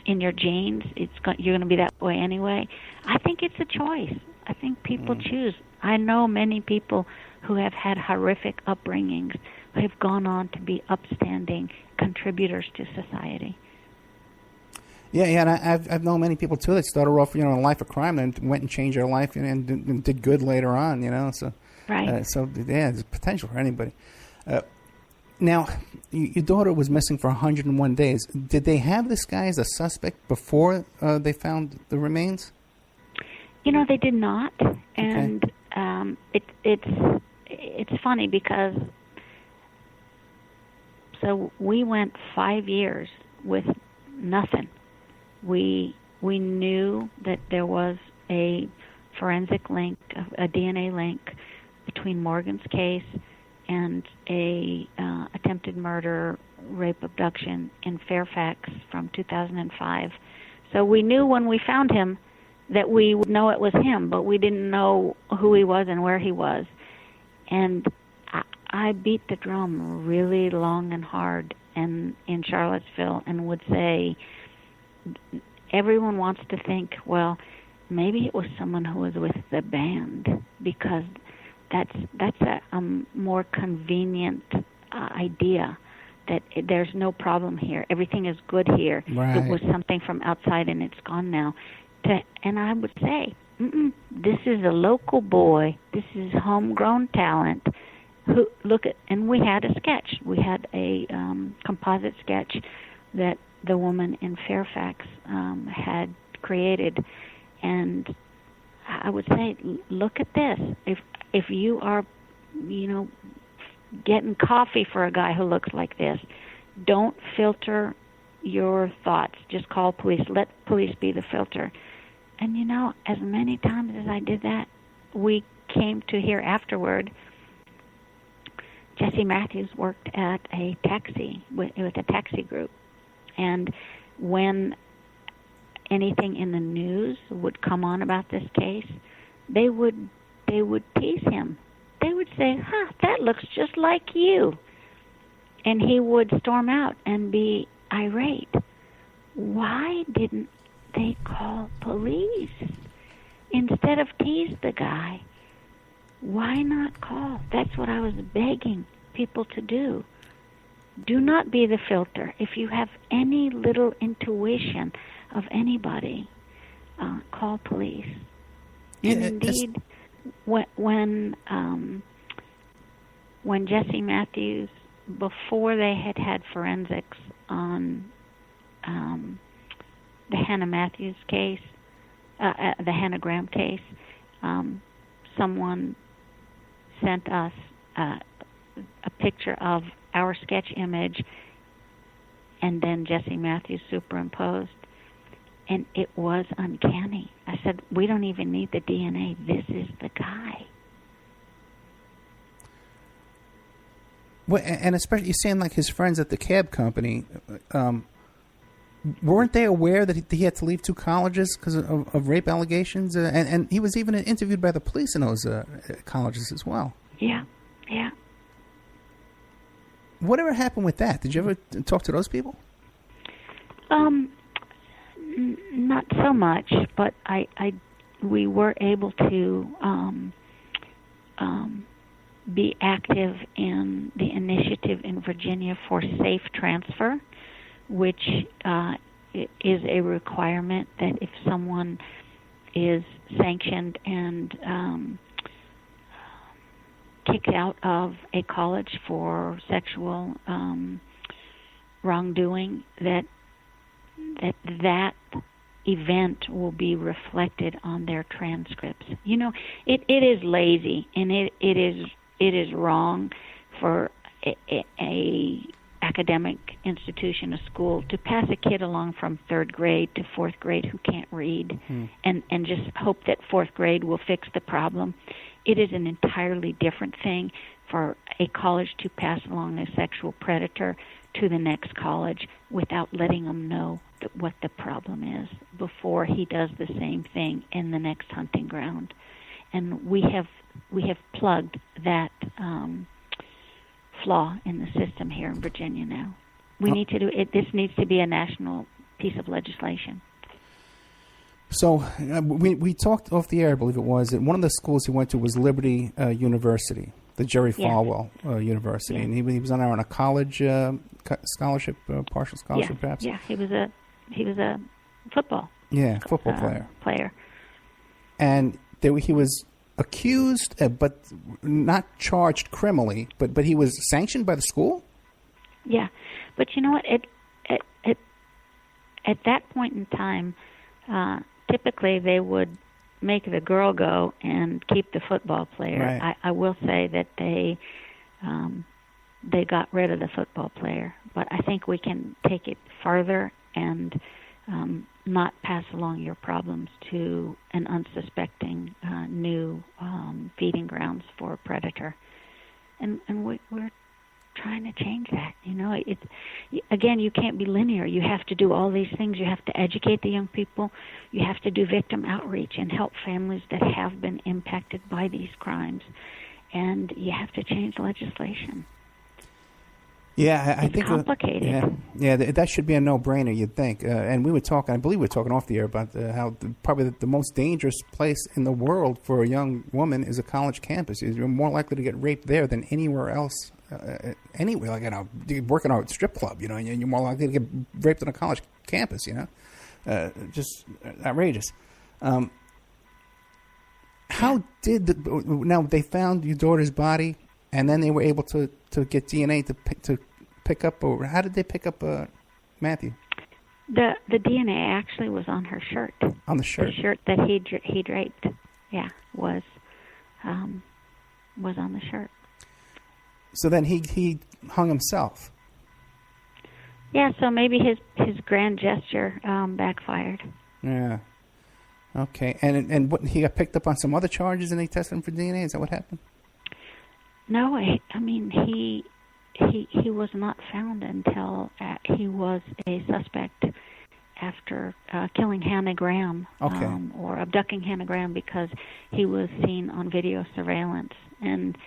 in your genes? You're going to be that way anyway? I think it's a choice. I think people choose. I know many people who have had horrific upbringings who have gone on to be upstanding contributors to society. Yeah, and I've known many people too that started off, in a life of crime and went and changed their life and did good later on, So, right. There's potential for anybody. Now, your daughter was missing for 101 days. Did they have this guy as a suspect before they found the remains? They did not, and it's funny because so we went 5 years with nothing. We knew that there was a forensic link, a DNA link between Morgan's case and a attempted murder, rape, abduction in Fairfax from 2005. So we knew when we found him that we would know it was him, but we didn't know who he was and where he was. And I beat the drum really long and hard in Charlottesville and would say, everyone wants to think, well, maybe it was someone who was with the band, because that's a more convenient idea, that there's no problem here. Everything is good here. Right. It was something from outside and it's gone now. And I would say, this is a local boy. This is homegrown talent. And we had a sketch. We had a composite sketch that the woman in Fairfax had created. And I would say, look at this. If you are, getting coffee for a guy who looks like this, don't filter your thoughts. Just call police. Let police be the filter. And, as many times as I did that, we came to hear afterward, Jesse Matthews worked at a taxi, with a taxi group. And when anything in the news would come on about this case, they would tease him. They would say, that looks just like you. And he would storm out and be irate. Why didn't they call police instead of tease the guy? Why not call? That's what I was begging people to do. Do not be the filter. If you have any little intuition of anybody, call police. Yeah, and indeed, when Jesse Matthews, before they had forensics on the Hannah Matthews case, the Hannah Graham case, someone sent us a picture of our sketch image and then Jesse Matthews superimposed, and it was uncanny. I said, we don't even need the DNA. This is the guy. Well, and especially, you're saying like his friends at the cab company, weren't they aware that he had to leave 2 colleges because of rape allegations? And he was even interviewed by the police in those colleges as well. Yeah. Whatever happened with that? Did you ever talk to those people? Not so much, but we were able to be active in the initiative in Virginia for safe transfer, which is a requirement that if someone is sanctioned and kicked out of a college for sexual wrongdoing, that event will be reflected on their transcripts. It is lazy, and it is wrong for a academic institution, a school, to pass a kid along from 3rd grade to 4th grade who can't read and just hope that 4th grade will fix the problem. It is an entirely different thing for a college to pass along a sexual predator to the next college without letting them know what the problem is before he does the same thing in the next hunting ground. And we have plugged that flaw in the system here in Virginia now. We need to do it. This needs to be a national piece of legislation. So we talked off the air, I believe it was, that one of the schools he went to was Liberty University, the Jerry Falwell University, and he was on a college scholarship, partial scholarship, perhaps. Yeah, he was a football. Yeah, football player. And he was accused, but not charged criminally, but he was sanctioned by the school. Yeah, but you know what? At that point in time, typically they would make the girl go and keep the football player. Right. I will say that they got rid of the football player, but I think we can take it farther and not pass along your problems to an unsuspecting new feeding grounds for a predator. And we're trying to change that. You know, again, you can't be linear. You have to do all these things. You have to educate the young people. You have to do victim outreach and help families that have been impacted by these crimes. And you have to change legislation. Yeah, I think it's complicated. That should be a no-brainer, you'd think. And we were talking, I believe we were talking off the air about how probably the most dangerous place in the world for a young woman is a college campus. You're more likely to get raped there than anywhere else. Anywhere, like you work in a strip club, you know, and you're more likely to get raped on a college campus, you know. Just outrageous. How did now they found your daughter's body, and then they were able to get DNA to pick up, or how did they pick up Matthew? The DNA actually was on her shirt. On the shirt. The shirt that he draped, was on the shirt. So then he hung himself. Yeah, so maybe his grand gesture backfired. Yeah. Okay, and what, he got picked up on some other charges and they tested him for DNA? Is that what happened? No, I mean he was not found until he was a suspect after killing Hannah Graham, or abducting Hannah Graham, because he was seen on video surveillance. And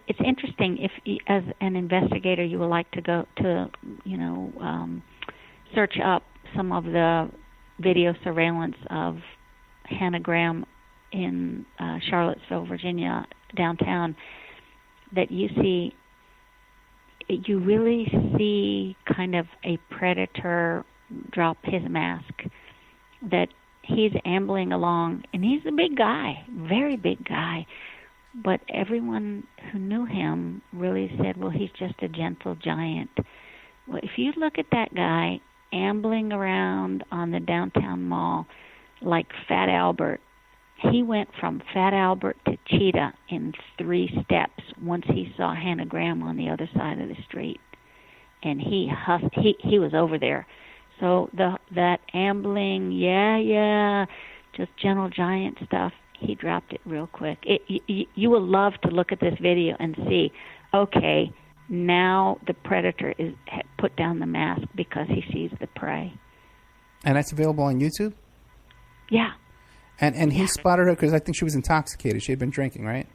it's interesting, if as an investigator you would like to go to, search up some of the video surveillance of Hannah Graham in Charlottesville, Virginia, downtown, that you really see kind of a predator drop his mask, that he's ambling along, and he's a big guy, very big guy, but everyone who knew him really said, well, he's just a gentle giant. Well, if you look at that guy ambling around on the downtown mall like Fat Albert, he went from Fat Albert to Cheetah in 3 steps once he saw Hannah Graham on the other side of the street. And he was over there. So that ambling, just gentle giant stuff, he dropped it real quick. You will love to look at this video and see, okay, now the predator is put down the mask because he sees the prey. And that's available on YouTube? Yeah. And he spotted her because I think she was intoxicated. She had been drinking, right?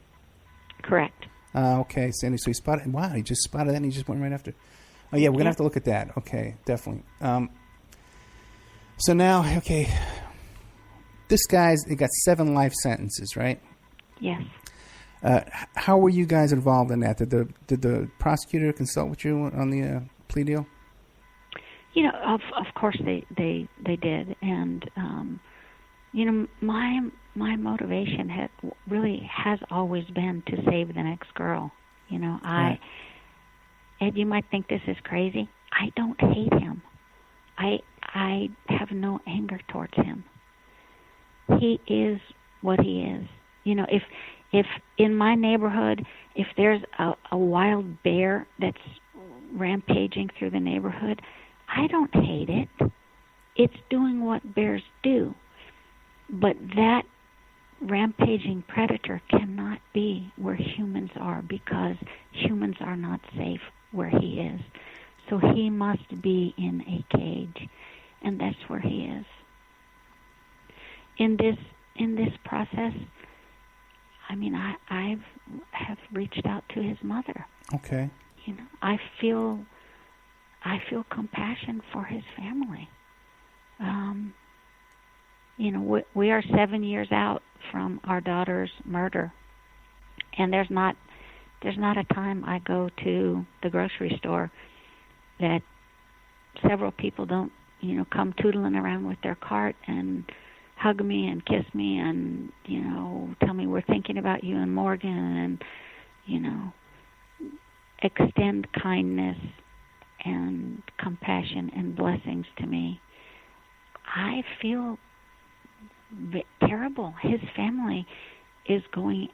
Correct. Okay, Sandy. So he spotted. Wow, he just spotted that and he just went right after. Oh, yeah, we're going to have to look at that. Okay, definitely. So now, okay, this guy's got 7 life sentences, right? Yes. How were you guys involved in that? Did the prosecutor consult with you on the plea deal? Of course they did, and my motivation has always been to save the next girl. Ed, you might think this is crazy. I don't hate him. I have no anger towards him. He is what he is. If in my neighborhood, if there's a wild bear that's rampaging through the neighborhood, I don't hate it. It's doing what bears do. But that rampaging predator cannot be where humans are because humans are not safe where he is. So he must be in a cage, and that's where he is. In this process, I mean, I have reached out to his mother. Okay. You know, I feel compassion for his family. You know, we are 7 years out from our daughter's murder, and there's not a time I go to the grocery store that several people don't, you know, come tootling around with their cart and hug me and kiss me and, you know, tell me we're thinking about you and Morgan and, you know, extend kindness and compassion and blessings to me. I feel terrible. His family is going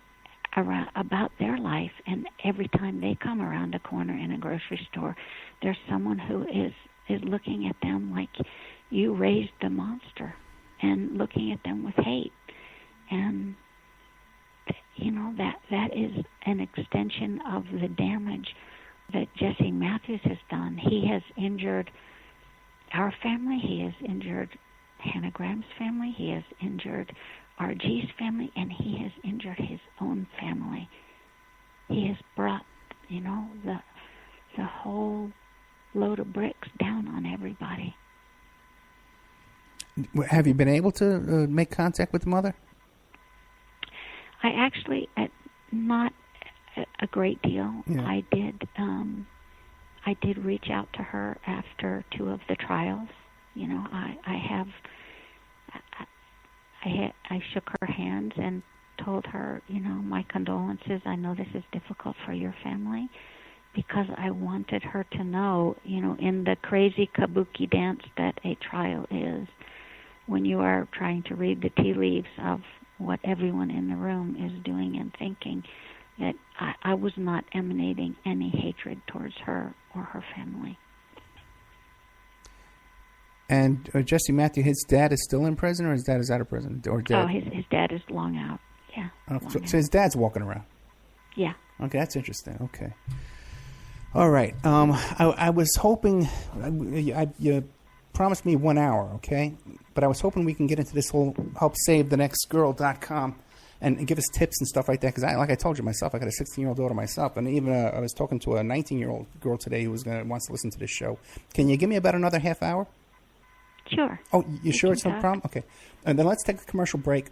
around about their life, and every time they come around a corner in a grocery store, there's someone who is looking at them like you raised the monster and looking at them with hate. And you know, that is an extension of the damage that Jesse Matthews has done. He has injured our family. He has injured Hannah Graham's family. He has injured RG's family, and he has injured his own family. He has brought, you know, the whole load of bricks down on everybody. Have you been able to make contact with the mother? I actually, not a great deal. Yeah. I did reach out to her after 2 of the trials. You know, I shook her hands and told her, you know, my condolences. I know this is difficult for your family, because I wanted her to know, you know, in the crazy kabuki dance that a trial is, when you are trying to read the tea leaves of what everyone in the room is doing and thinking, that I was not emanating any hatred towards her or her family. And Jesse Matthew, his dad is still in prison, or his dad is out of prison, or dead? Oh, his dad is long out. Yeah. So his dad's walking around. Yeah. Okay, that's interesting. Okay. All right. I was hoping you promised me 1 hour, okay? But I was hoping we can get into this whole helpsavethenextgirl.com and give us tips and stuff like that. Because like I told you myself, I got a 16-year-old daughter myself, and even I was talking to a 19-year-old girl today who wants to listen to this show. Can you give me about another half hour? Sure. Oh, you sure it's no problem? Okay. And then let's take a commercial break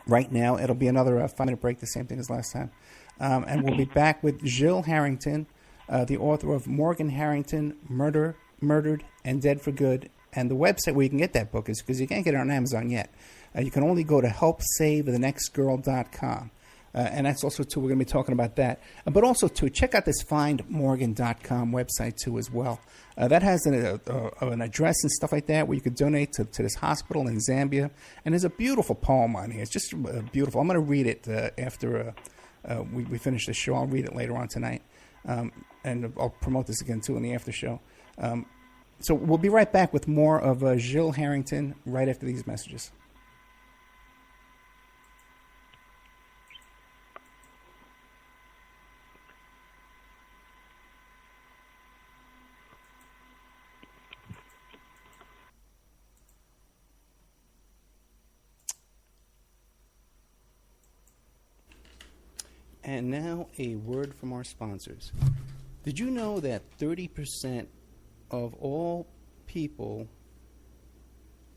right now. It'll be another 5-minute break, the same thing as last time. And okay. We'll be back with Gil Harrington, the author of Morgan Harrington, Murdered and Dead for Good. And the website where you can get that book is, because you can't get it on Amazon yet, you can only go to helpsavethenextgirl.com. And that's also, too, we're going to be talking about that. But also, too, check out this findmorgan.com website, too, as well. That has an address and stuff like that where you could donate to this hospital in Zambia. And there's a beautiful poem on here. It's just beautiful. I'm going to read it after we finish the show. I'll read it later on tonight. And I'll promote this again, too, in the after show. So we'll be right back with more of Gil Harrington right after these messages. And now a word from our sponsors. Did you know that 30% of all people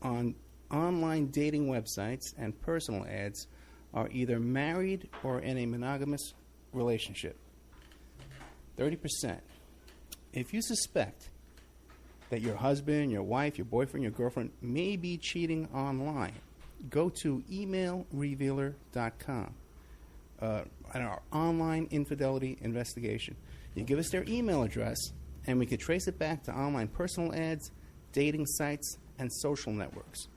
on online dating websites and personal ads are either married or in a monogamous relationship? 30%. If you suspect that your husband, your wife, your boyfriend, your girlfriend may be cheating online, go to emailrevealer.com. And our online infidelity investigation. You give us their email address, and we could trace it back to online personal ads, dating sites, and social networks.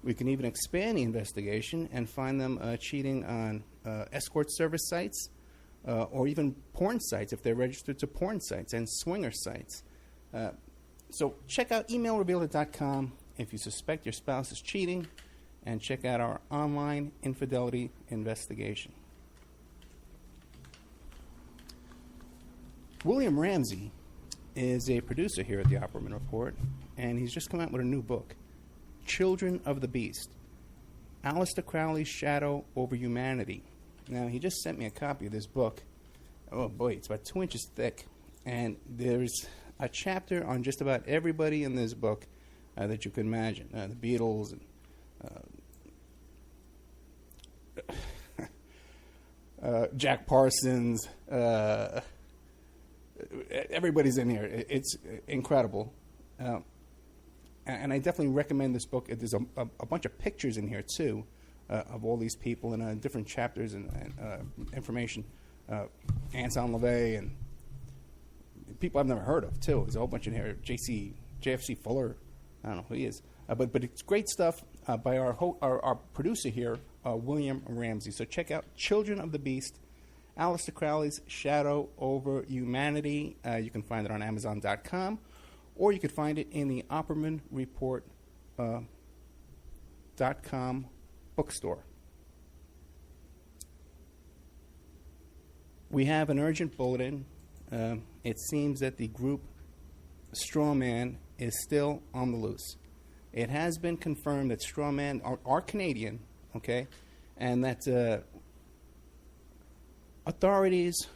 We can even expand the investigation and find them cheating on escort service sites or even porn sites if they're registered to porn sites and swinger sites. So check out emailrevealer.com if you suspect your spouse is cheating, and check out our online infidelity investigation. William Ramsey is a producer here at the Opperman Report, and he's just come out with a new book, Children of the Beast, Aleister Crowley's Shadow Over Humanity. Now, he just sent me a copy of this book. Oh boy, it's about 2 inches thick, and there's a chapter on just about everybody in this book that you can imagine. The Beatles, and Jack Parsons, everybody's in here. It's incredible. And I definitely recommend this book. There's a bunch of pictures in here, too, of all these people and different chapters and information. Anton LaVey and people I've never heard of, too. There's a whole bunch in here. JFC Fuller. I don't know who he is. But it's great stuff by our producer here, William Ramsey. So check out Children of the Beast, Aleister Crowley's Shadow Over Humanity. You can find it on Amazon.com, or you could find it in the Opperman Report.com bookstore. We have an urgent bulletin. It seems that the group Strawman is still on the loose. It has been confirmed that Strawman are Canadian, okay, and that authorities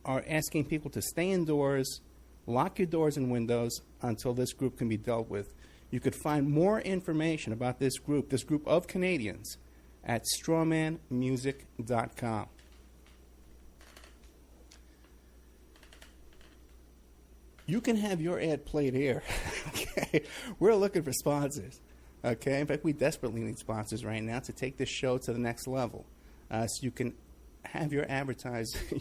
are asking people to stay indoors, lock your doors and windows until this group can be dealt with. You could find more information about this group of Canadians, at strawmanmusic.com. You can have your ad played here. Okay, we're looking for sponsors. Okay, in fact, we desperately need sponsors right now to take this show to the next level. So you can have your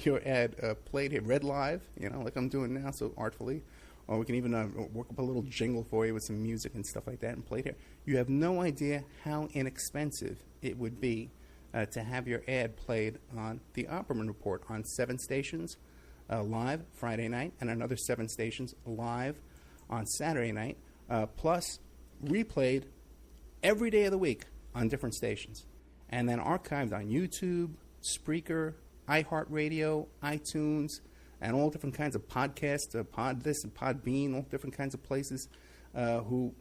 your ad played here, read live, like I'm doing now, so artfully. Or we can even work up a little jingle for you with some music and stuff like that and play it here. You have no idea how inexpensive it would be to have your ad played on the Opperman Report on 7 stations live Friday night, and another 7 stations live on Saturday night, plus replayed every day of the week on different stations, and then archived on YouTube, Spreaker, iHeartRadio, iTunes, and all different kinds of podcasts, Pod This and Podbean, all different kinds of places who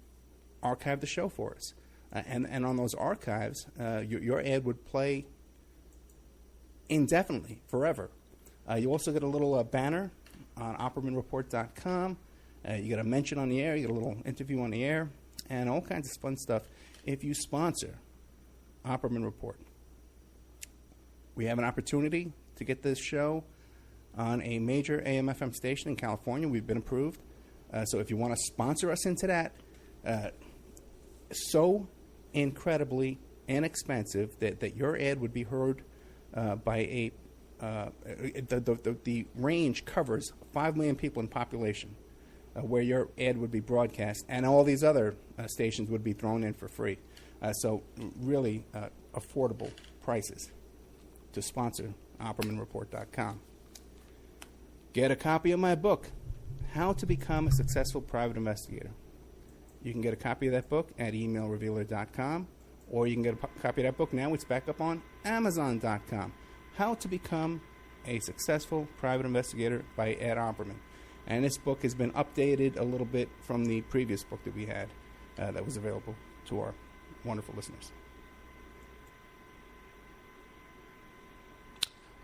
archive the show for us. And on those archives, your ad would play indefinitely, forever. You also get a little banner on OppermanReport.com. You get a mention on the air. You get a little interview on the air, and all kinds of fun stuff if you sponsor Opperman Report. We have an opportunity to get this show on a major AM/FM station in California. We've been approved. So if you want to sponsor us into that, so incredibly inexpensive that your ad would be heard by the range covers 5 million people in population where your ad would be broadcast, and all these other stations would be thrown in for free. So really affordable prices to sponsor OppermanReport.com. Get a copy of my book, How to Become a Successful Private Investigator. You can get a copy of that book at emailrevealer.com, or you can get a copy of that book now. It's back up on Amazon.com. How to Become a Successful Private Investigator by Ed Opperman. And this book has been updated a little bit from the previous book that we had that was available to our wonderful listeners.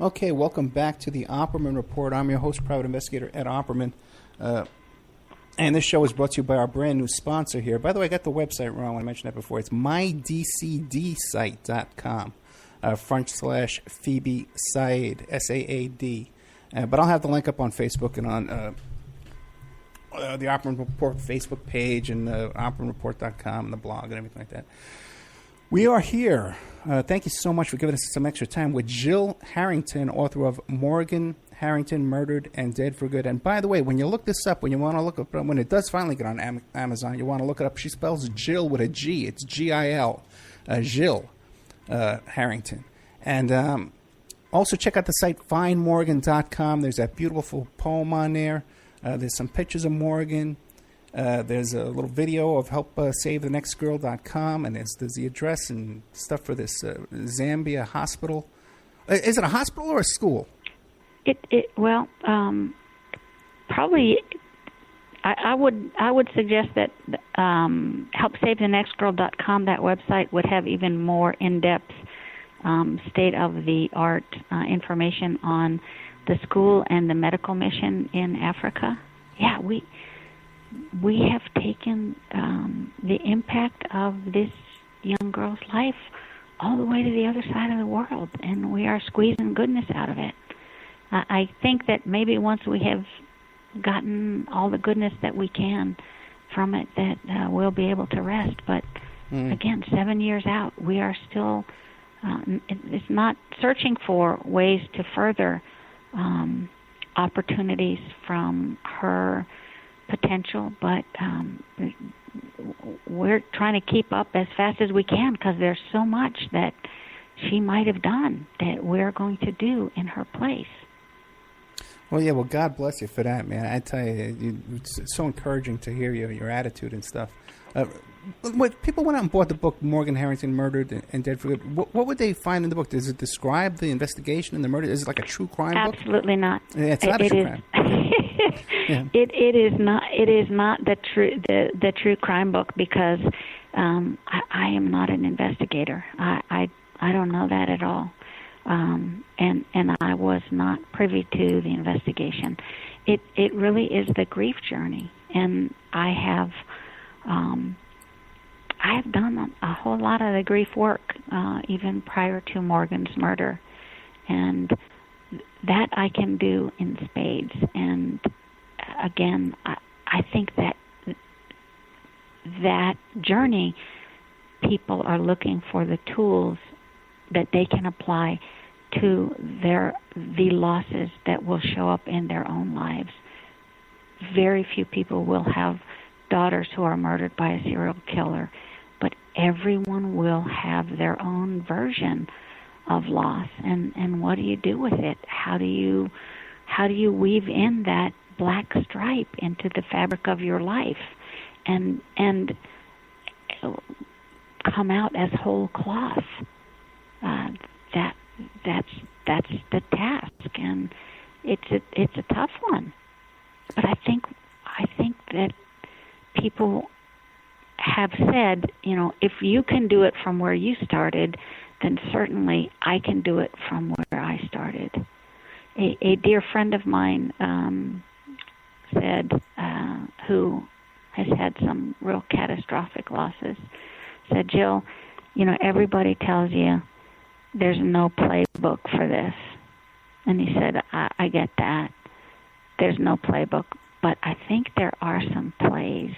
Okay, welcome back to the Opperman Report. I'm your host, Private Investigator Ed Opperman. And this show is brought to you by our brand new sponsor here. By the way, I got the website wrong. I mentioned that before. It's mydcdsite.com. /Phoebe Said, S-A-A-D. But I'll have the link up on Facebook and on the Opperman Report Facebook page and OppermanReport.com and the blog and everything like that. We are here. Thank you so much for giving us some extra time with Gil Harrington, author of Morgan Harrington, Murdered and Dead for Good. And by the way, when you look this up, when you want to look up, when it does finally get on Amazon, you want to look it up. She spells Jill with a G. It's G-I-L. Gil Harrington. And also check out the site findmorgan.com. There's that beautiful poem on there. There's some pictures of Morgan. There's a little video of helpsavethenextgirl.com, and there's the address and stuff for this Zambia hospital. Is it a hospital or a school? Probably. I would suggest that helpsavethenextgirl.com, that website, would have even more in-depth state-of-the-art information on the school and the medical mission in Africa. Yeah, we have taken the impact of this young girl's life all the way to the other side of the world, and we are squeezing goodness out of it. I think that maybe once we have gotten all the goodness that we can from it, that we'll be able to rest. But again, 7 years out, we are still, it's not searching for ways to further opportunities from her potential, but we're trying to keep up as fast as we can, because there's so much that she might have done that we're going to do in her place. Well, yeah, well, God bless you for that, man. I tell you, it's so encouraging to hear your attitude and stuff. When people went out and bought the book, Morgan Harrington, Murdered and Dead for Good, what would they find in the book? Does it describe the investigation and the murder? Is it like a true crime book? Absolutely not. Yeah, it's not a true crime. Yeah. It is not. It is not the true crime book, because I am not an investigator. I don't know that at all. And I was not privy to the investigation. It really is the grief journey, and I have done a whole lot of the grief work even prior to Morgan's murder, and that I can do in spades. And again, I think that journey, people are looking for the tools that they can apply to the losses that will show up in their own lives. Very few people will have daughters who are murdered by a serial killer, but everyone will have their own version of loss. And what do you do with it? How do you weave in that black stripe into the fabric of your life and come out as whole cloth? That's the task, and it's a tough one. But I think that people have said, if you can do it from where you started, then certainly I can do it from where I started. A dear friend of mine said, who has had some real catastrophic losses, said, Jill, everybody tells you there's no playbook for this. And he said, I get that. There's no playbook, but I think there are some plays,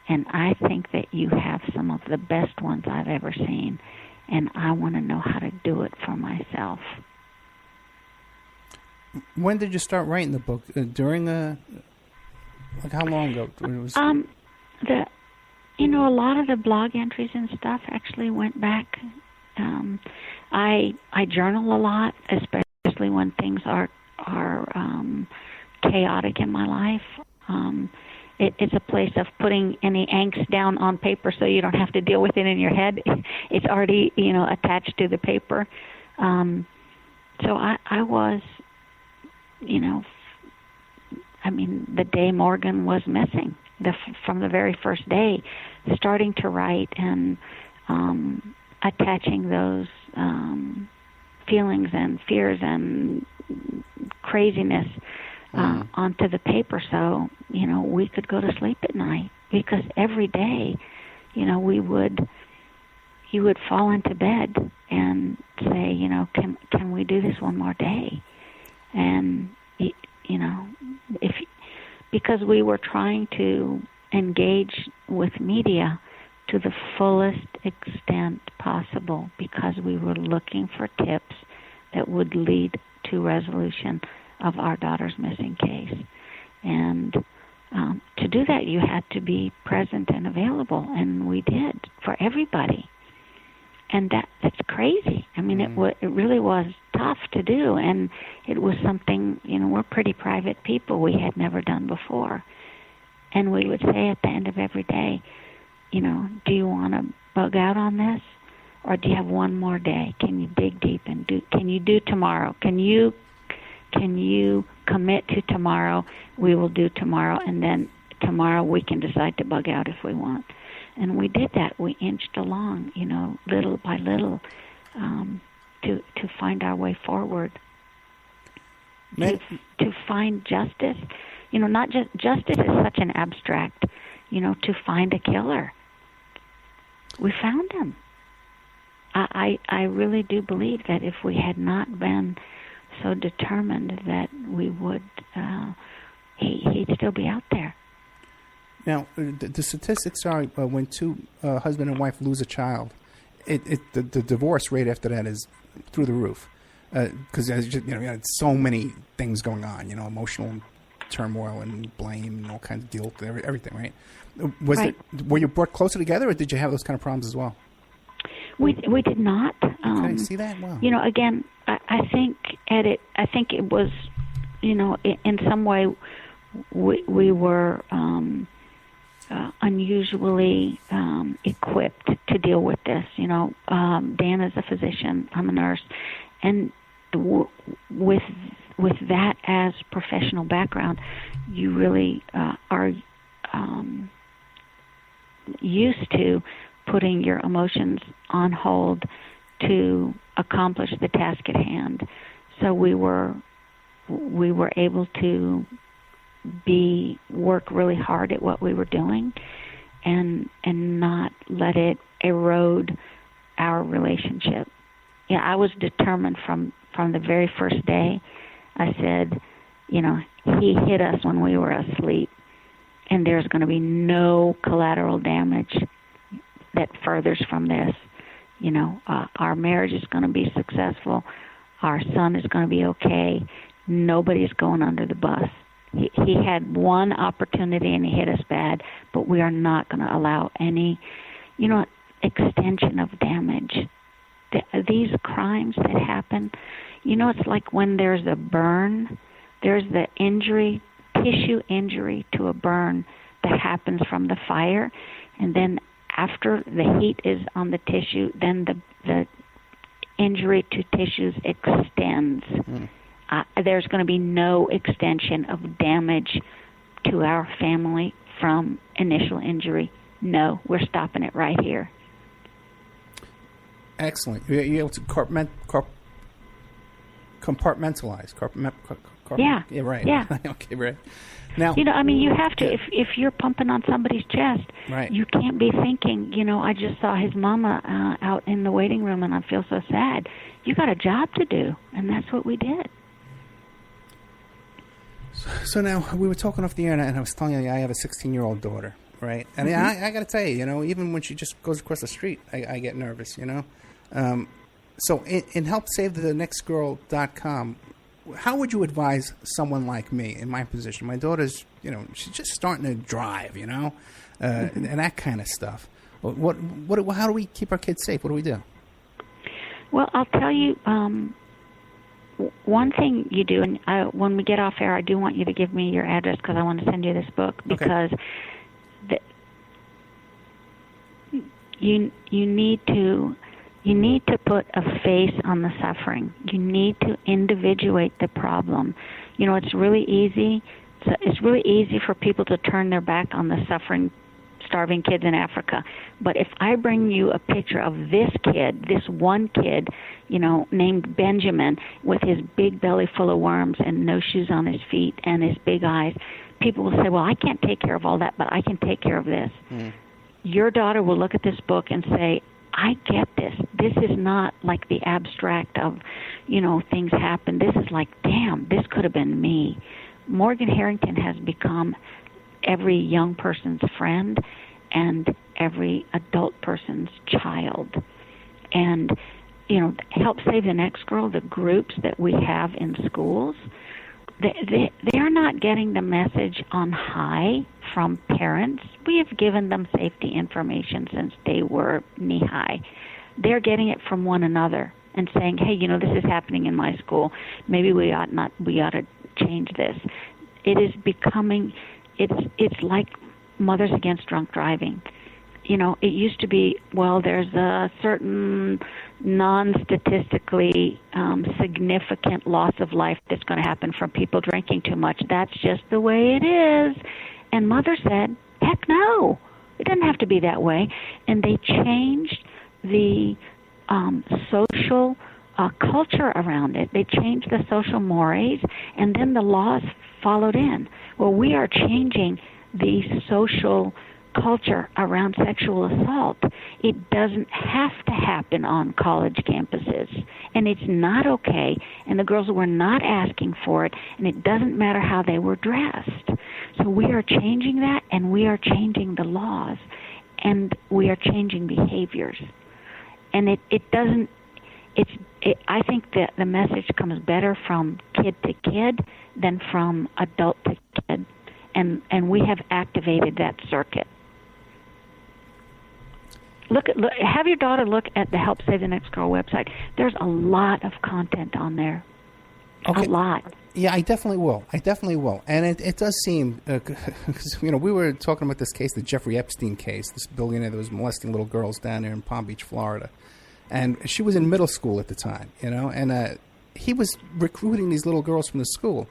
and I think that you have some of the best ones I've ever seen, and I want to know how to do it for myself. When did you start writing the book? During how long ago? A lot of the blog entries and stuff actually went back. I journal a lot, especially when things are chaotic in my life. It's a place of putting any angst down on paper, so you don't have to deal with it in your head. It's already attached to the paper. So I was, the day Morgan was missing, from the very first day, starting to write and attaching those feelings and fears and craziness onto the paper, so we could go to sleep at night, because every day, he would fall into bed and say, can we do this one more day? And because we were trying to engage with media to the fullest extent possible, because we were looking for tips that would lead to resolution of our daughter's missing case. And to do that, you had to be present and available, and we did, for everybody. And that's crazy. It really was tough to do, and it was something, we're pretty private people, we had never done before. And we would say at the end of every day, you know, do you want to bug out on this? Or do you have one more day? Can you dig deep and can you do tomorrow? Can you commit to tomorrow? We will do tomorrow, and then tomorrow we can decide to bug out if we want. And we did that. We inched along, you know, little by little, to find our way forward. To find justice. You know, not just justice is such an abstract, you know, to find a killer. We found him. I really do believe that if we had not been so determined that we would, he'd still be out there. Now, the statistics are when two husband and wife lose a child, the divorce rate after that is through the roof, because you know, so many things going on, you know, emotional turmoil and blame and all kinds of guilt, everything, right? Were you brought closer together, or did you have those kind of problems as well? We did not. Okay, see that? Wow. You know, again, I think it was, you know, in some way we were unusually equipped to deal with this. You know, Dan is a physician, I'm a nurse, and with that as professional background, you really are used to putting your emotions on hold to accomplish the task at hand. So we were able to work really hard at what we were doing, and not let it erode our relationship. Yeah, I was determined from the very first day. I said, you know, he hit us when we were asleep, and there's going to be no collateral damage that furthers from this. You know, our marriage is going to be successful. Our son is going to be okay. Nobody's going under the bus. He had one opportunity and he hit us bad, but we are not going to allow any, you know, extension of damage. These crimes that happen, you know, it's like when there's a burn, there's the injury, tissue injury to a burn that happens from the fire, and then after the heat is on the tissue, then the injury to tissues extends. There's going to be no extension of damage to our family from initial injury. No, we're stopping it right here. Excellent. You're able to compartmentalize. Yeah. Yeah, right. Yeah. Okay, right. Now, you know, I mean, you have to, if you're pumping on somebody's chest, right, you can't be thinking, you know, I just saw his mama out in the waiting room and I feel so sad. You got a job to do, and that's what we did. So now, we were talking off the air, and I was telling you I have a 16-year-old daughter, right? And I got to tell you, you know, even when she just goes across the street, I get nervous, you know? So in helpsavethenextgirl.com, how would you advise someone like me in my position? My daughter's, you know, she's just starting to drive, you know, and that kind of stuff. How do we keep our kids safe? What do we do? Well, I'll tell you, one thing you do, and when we get off air, I do want you to give me your address because I want to send you this book, because you need to put a face on the suffering. You need to individuate the problem. You know, it's really easy. It's really easy for people to turn their back on the suffering, starving kids in Africa. But if I bring you a picture of this kid, this one kid, you know, named Benjamin, with his big belly full of worms and no shoes on his feet and his big eyes, people will say, well, I can't take care of all that, but I can take care of this. Your daughter will look at this book and say, I get this. This is not like the abstract of, you know, things happen. This is like, damn, this could have been me. Morgan Harrington has become every young person's friend and every adult person's child. And, you know, Help Save the Next Girl, the groups that we have in schools, they're not getting the message on high from parents. We have given them safety information since they were knee-high. They're getting it from one another and saying, hey, you know, this is happening in my school. Maybe we ought to change this. It is becoming, it's like Mothers Against Drunk Driving. It used to be, well, there's a certain non-statistically significant loss of life that's going to happen from people drinking too much. That's just the way it is. And Mother said, heck no, it doesn't have to be that way. And they changed the social culture around it. They changed the social mores, and then the laws followed in. Well, we are changing the social culture around sexual assault. It doesn't have to happen on college campuses, and it's not okay, and the girls were not asking for it, and it doesn't matter how they were dressed. So we are changing that, and we are changing the laws, and we are changing behaviors. And I think that the message comes better from kid to kid than from adult to kid, and we have activated that circuit. Have your daughter look at the Help Save the Next Girl website. There's a lot of content on there. Okay. A lot. Yeah, I definitely will. And it does seem, because, we were talking about this case, the Jeffrey Epstein case, this billionaire that was molesting little girls down there in Palm Beach, Florida. And she was in middle school at the time, and he was recruiting these little girls from the school.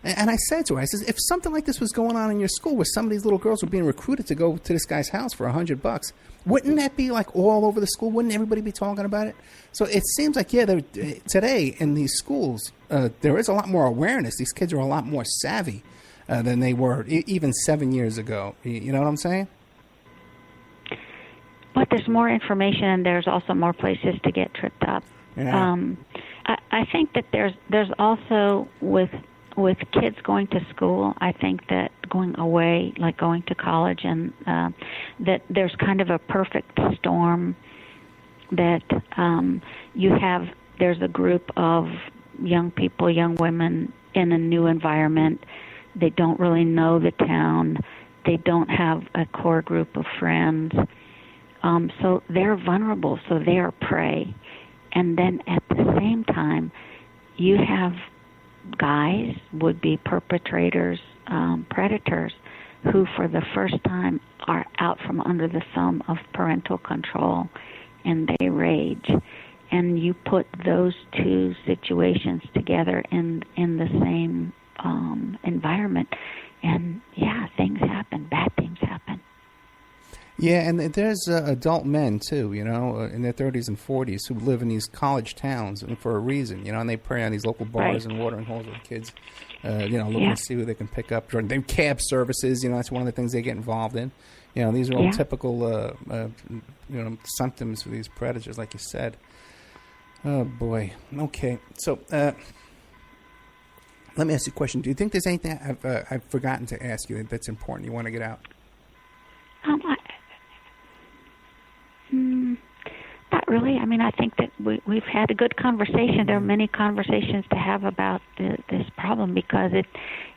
And I said to her, I said, if something like this was going on in your school where some of these little girls were being recruited to go to this guy's house for $100, wouldn't that be like all over the school? Wouldn't everybody be talking about it? So it seems like, today in these schools, there is a lot more awareness. These kids are a lot more savvy than they were even 7 years ago. You know what I'm saying? But there's more information, and there's also more places to get tripped up. Yeah. I think that there's also with kids going to school, I think that going away, like going to college, and that there's kind of a perfect storm that there's a group of young people, young women in a new environment. They don't really know the town. They don't have a core group of friends. So they're vulnerable, so they are prey. And then at the same time, you have guys, would-be perpetrators, predators, who for the first time are out from under the thumb of parental control, and they rage. And you put those two situations together in the same environment, and things happen, bad things happen. Yeah, and there's adult men, too, in their 30s and 40s who live in these college towns for a reason, and they prey on these local bars and watering holes with kids, looking to see who they can pick up. They cab services, that's one of the things they get involved in. These are all typical, symptoms for these predators, like you said. Oh, boy. Okay. So, let me ask you a question. Do you think there's anything I've forgotten to ask you that's important you want to get out? Not really. I mean, I think that we've had a good conversation. There are many conversations to have about this problem because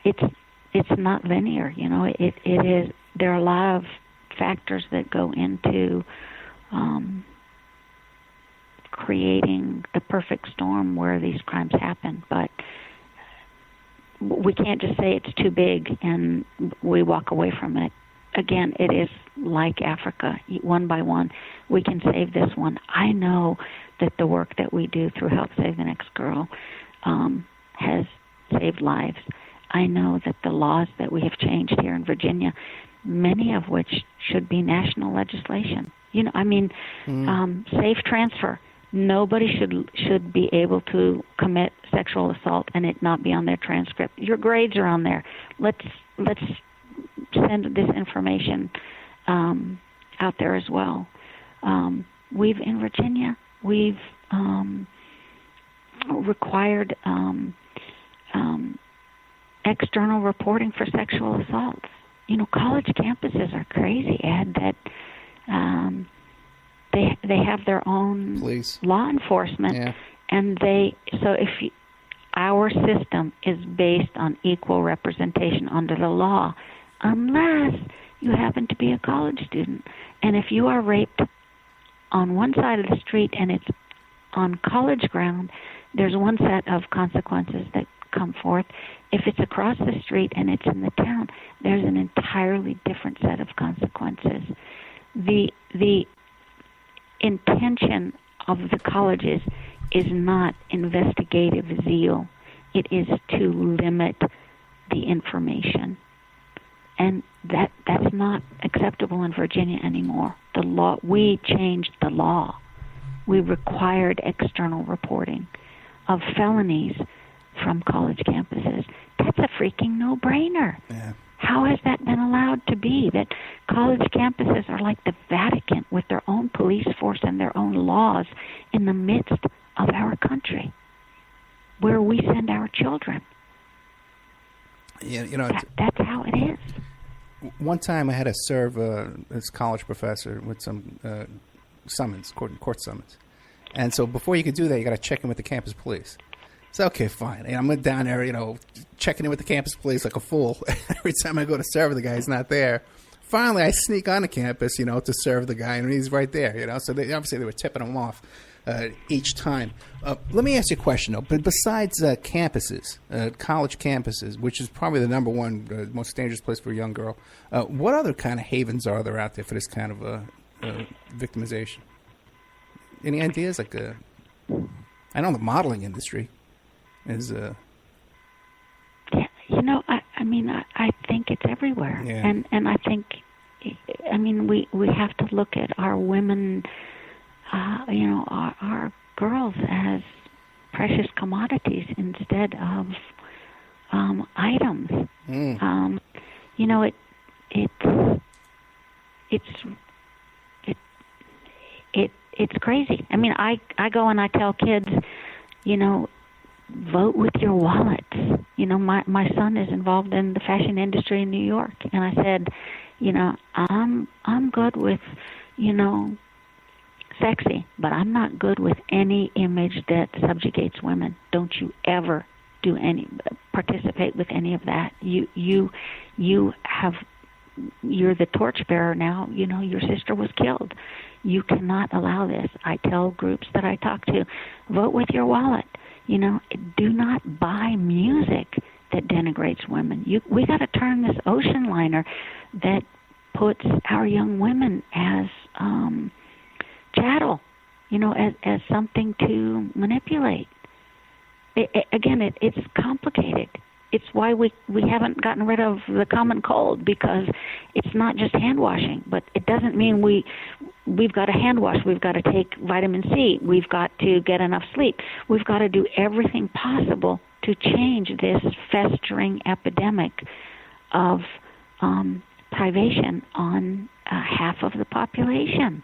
it's not linear. It is. There are a lot of factors that go into creating the perfect storm where these crimes happen. But we can't just say it's too big and we walk away from it. Again, it is like Africa. One by one, we can save this one. I know that the work that we do through Help Save the Next Girl has saved lives. I know that the laws that we have changed here in Virginia, many of which should be national legislation. Safe transfer. Nobody should be able to commit sexual assault and it not be on their transcript. Your grades are on there. Let's send this information out there as well. In Virginia, we've required external reporting for sexual assaults. College campuses are crazy, Ed, that they have their own police, law enforcement, and our system is based on equal representation under the law, unless you happen to be a college student. And if you are raped on one side of the street and it's on college ground, there's one set of consequences that come forth. If it's across the street and it's in the town, there's an entirely different set of consequences. The intention of the colleges is not investigative zeal. It is to limit the information. And that's not acceptable in Virginia anymore. The law, we changed the law. We required external reporting of felonies from college campuses. That's a freaking no-brainer. Yeah. How has that been allowed to be? That college campuses are like the Vatican with their own police force and their own laws in the midst of our country, where we send our children. Yeah, that's how it is. One time I had to serve this college professor with some summons, court summons. And so before you could do that, you got to check in with the campus police. So, okay, fine. And I'm down there, checking in with the campus police like a fool. Every time I go to serve the guy, he's not there. Finally, I sneak on the campus, to serve the guy, and he's right there, So obviously they were tipping him off each time. Let me ask you a question, though. But besides campuses, college campuses, which is probably the number one most dangerous place for a young girl, what other kind of havens are there out there for this kind of victimization? Any ideas? Like, I know the modeling industry is. Yeah, I think it's everywhere, yeah. and I think, we have to look at our women, our girls as precious commodities instead of items. It's crazy. I go and I tell kids, vote with your wallets. My son is involved in the fashion industry in New York, and I said, I'm good with, sexy, but I'm not good with any image that subjugates women. Don't you ever participate with any of that. You're the torchbearer now. Your sister was killed. You cannot allow this. I tell groups that I talk to, vote with your wallet. Do not buy music that denigrates women. We got to turn this ocean liner that puts our young women as chattel, as something to manipulate. It's complicated. It's why we haven't gotten rid of the common cold, because it's not just hand washing, but it doesn't mean we've got to hand wash. We've got to take vitamin C. We've got to get enough sleep. We've got to do everything possible to change this festering epidemic of privation on half of the population.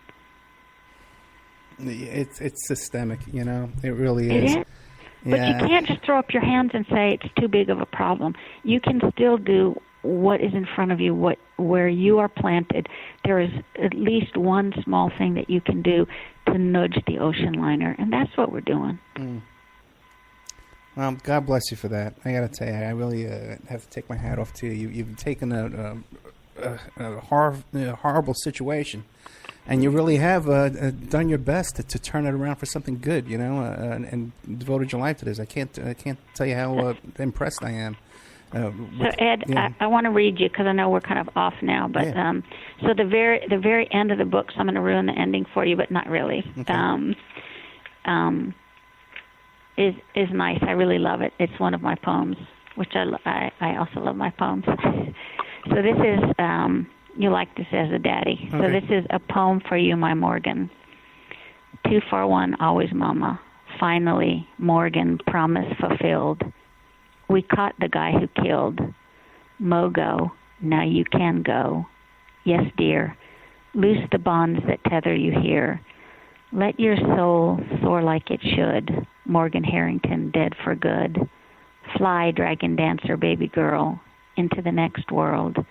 It's systemic, It really is. It is. But you can't just throw up your hands and say it's too big of a problem. You can still do what is in front of you, where you are planted. There is at least one small thing that you can do to nudge the ocean liner, and that's what we're doing. Well, God bless you for that. I got to tell you, I really have to take my hat off to you. You've taken a horrible situation, and you really have done your best to turn it around for something good, and devoted your life to this. I can't tell you how impressed I am. So Ed, I want to read you, because I know we're kind of off now. But yeah. So the very end of the book, so I'm going to ruin the ending for you, but not really. Okay. Is nice. I really love it. It's one of my poems, which I also love my poems. So this is. You like this as a daddy. Okay. So this is a poem for you, my Morgan. 241, always mama. Finally, Morgan, promise fulfilled. We caught the guy who killed. Mogo, now you can go. Yes, dear. Loose the bonds that tether you here. Let your soul soar like it should. Morgan Harrington, dead for good. Fly, dragon dancer, baby girl, into the next world.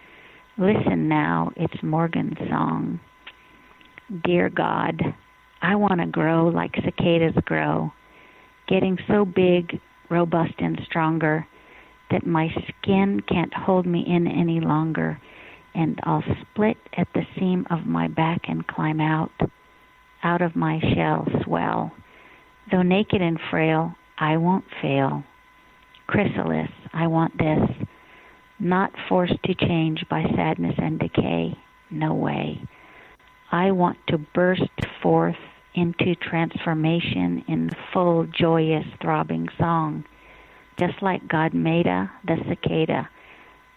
Listen now, it's Morgan's song. Dear God, I want to grow like cicadas grow, getting so big, robust and stronger that my skin can't hold me in any longer, and I'll split at the seam of my back and climb out of my shell, swell. Though naked and frail, I won't fail. chrysalis, I want this, not forced to change by sadness and decay, no way. I want to burst forth into transformation in full, joyous, throbbing song. Just like God made the cicada,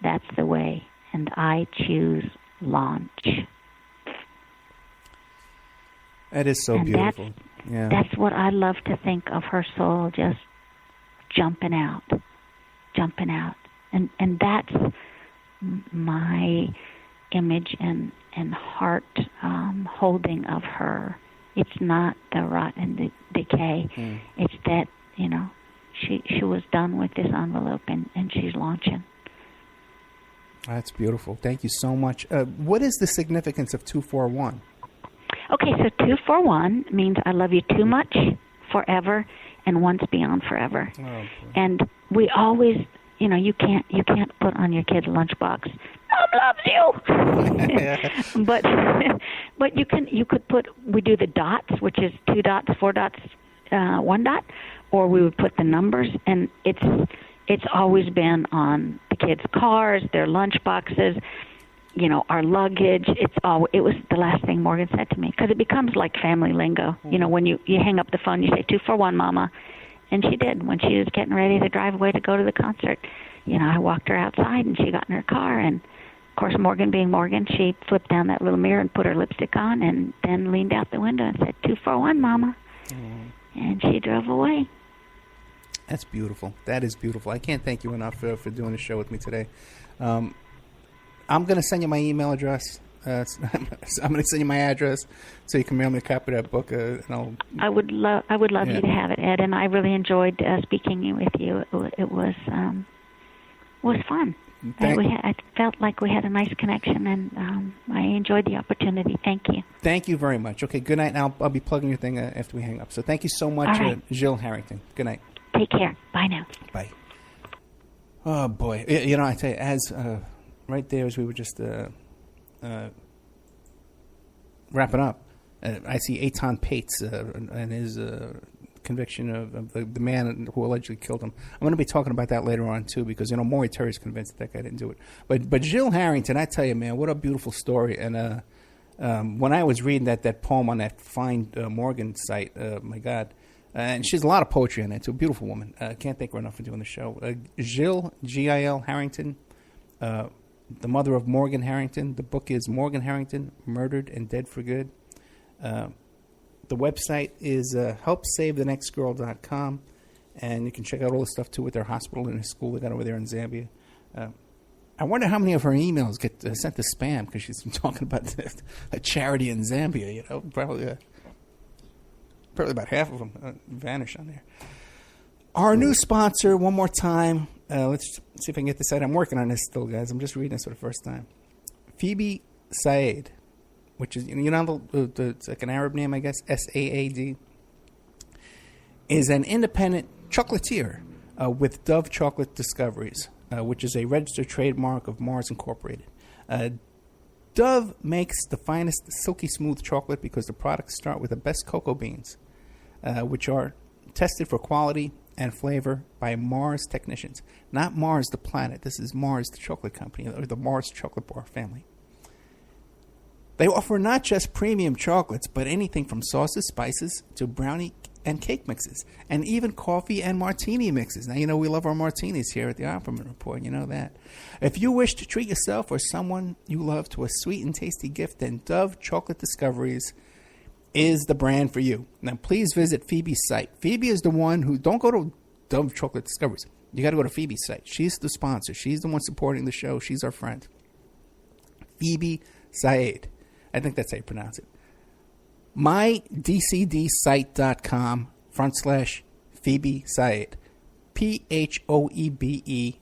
that's the way, and I choose launch. That is so beautiful. That's what I love to think of her soul, just jumping out. And that's my image and heart holding of her. It's not the rot and the decay. It's that, she was done with this envelope and she's launching. That's beautiful. Thank you so much. What is the significance of 241? Okay, so 241 means I love you too much, forever, and once beyond forever. Oh, and we always, you can't put on your kid's lunchbox, Mom loves you. but you could put, we do the dots, which is 2 dots, 4 dots, 1 dot, or we would put the numbers, and it's always been on the kids' cars, their lunchboxes, our luggage. It was the last thing Morgan said to me, because it becomes like family lingo. When you hang up the phone, you say 241, Mama. And she did. When she was getting ready to drive away to go to the concert, I walked her outside and she got in her car. And, of course, Morgan being Morgan, she flipped down that little mirror and put her lipstick on and then leaned out the window and said, 241, Mama. And she drove away. That's beautiful. That is beautiful. I can't thank you enough for doing the show with me today. I'm going to send you my email address. I'm going to send you my address so you can mail me a copy of that book. I would love you to have it, Ed. And I really enjoyed speaking with you. It was fun. I felt like we had a nice connection, and I enjoyed the opportunity. Thank you. Thank you very much. Okay, good night. And I'll be plugging your thing after we hang up. So thank you so much, right. Gil Harrington. Good night. Take care. Bye now. Bye. Oh, boy. I tell you, as right there as we were just wrapping up, I see Eitan Pates and his conviction of the man who allegedly killed him. I'm going to be talking about that later on, too, because, Maury Terry's convinced that guy didn't do it. But Gil Harrington, I tell you, man, what a beautiful story. And when I was reading that poem on that Find Morgan site, my God, and she has a lot of poetry in it, too. A beautiful woman. Can't thank her enough for doing the show. Gil, Gil Harrington, the mother of Morgan Harrington. The book is Morgan Harrington, Murdered and Dead for Good. The website is helpsavethenextgirl.com, and you can check out all the stuff, too, with their hospital and their school they got over there in Zambia. I wonder how many of her emails get sent to spam, because she's been talking about a charity in Zambia, Probably about half of them vanish on there. Our new sponsor, one more time. Let's see if I can get this out. I'm working on this still, guys. I'm just reading this for the first time. Phoebe Said, which is, it's like an Arab name, I guess, S-A-A-D, is an independent chocolatier with Dove Chocolate Discoveries, which is a registered trademark of Mars Incorporated. Dove makes the finest silky smooth chocolate because the products start with the best cocoa beans, which are tested for quality and flavor by Mars technicians. Not Mars the planet. This is Mars the chocolate company, or the Mars chocolate bar family. They offer not just premium chocolates, but anything from sauces, spices, to brownie and cake mixes, and even coffee and martini mixes. Now, we love our martinis here at the Opperman Report. You know that. If you wish to treat yourself or someone you love to a sweet and tasty gift, then Dove Chocolate Discoveries is the brand for you. Now, please visit Phoebe's site. Phoebe is the one who, don't go to Dove Chocolate Discoveries. You got to go to Phoebe's site. She's the sponsor. She's the one supporting the show. She's our friend. Phoebe Said. I think that's how you pronounce it. mydcdsite.com/Phoebe Said. PhoebeSaad.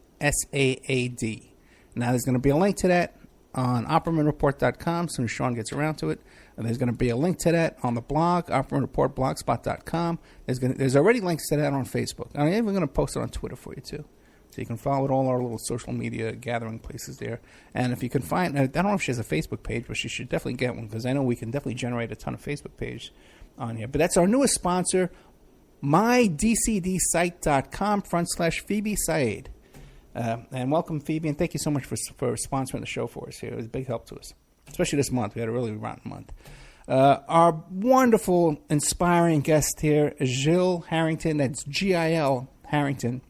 Now, there's going to be a link to that on OppermanReport.com as soon as Sean gets around to it. And there's going to be a link to that on the blog, OppermanReport.blogspot.com. There's already links to that on Facebook. I'm even going to post it on Twitter for you, too. So you can follow all our little social media gathering places there. And if you can find, I don't know if she has a Facebook page, but she should definitely get one, because I know we can definitely generate a ton of Facebook pages on here. But that's our newest sponsor, mydcdsite.com/Phoebe Said. And welcome, Phoebe, and thank you so much for sponsoring the show for us here. It was a big help to us, especially this month. We had a really rotten month. Our wonderful, inspiring guest here is Gil Harrington. That's Gil Harrington.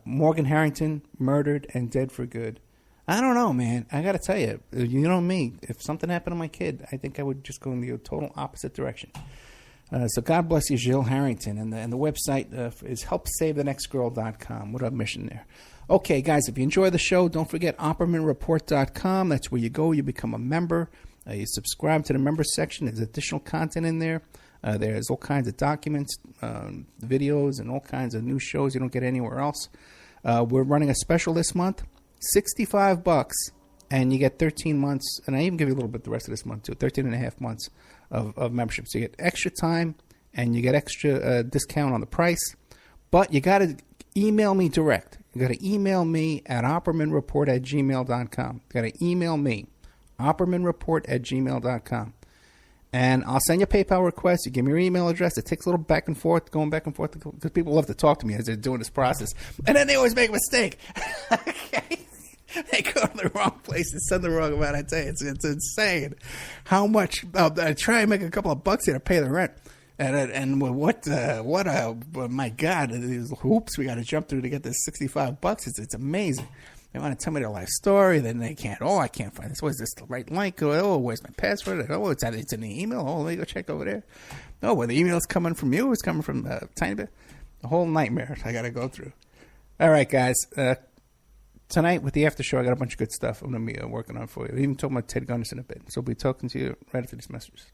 Morgan Harrington, murdered and dead for good. I don't know, man. I got to tell you, you know me. If something happened to my kid, I think I would just go in the total opposite direction. So God bless you, Gil Harrington. And the website is helpsavethenextgirl.com. What a mission there. Okay, guys, if you enjoy the show, don't forget OppermanReport.com. That's where you go. You become a member. You subscribe to the member section. There's additional content in there. There's all kinds of documents, videos, and all kinds of new shows you don't get anywhere else. We're running a special this month, $65, and you get 13 months, and I even give you a little bit the rest of this month too, 13 and a half months of membership. So you get extra time, and you get extra discount on the price, but you got to email me direct. You got to email me at oppermanreport@gmail.com. You got to email me, oppermanreport@gmail.com. And I'll send you a PayPal request. You give me your email address. It takes a little going back and forth, because people love to talk to me as they're doing this process. And then they always make a mistake. Okay? They go to the wrong place and send the wrong amount. I tell you, it's insane how much. I try and make a couple of bucks here to pay the rent. And my God, these hoops we got to jump through to get this $65. It's amazing. They want to tell me their life story, then they can't. Oh, I can't find this. What is this, the right link? Oh, where's my password? Oh, it's in the email. Oh, let me go check over there. Oh, well, the email's coming from you. It's coming from Tiny Bit. The whole nightmare I got to go through. All right, guys. Tonight with the after show, I got a bunch of good stuff I'm going to be working on for you. I even talking about Ted Gunderson a bit. So we'll be talking to you right after these messages.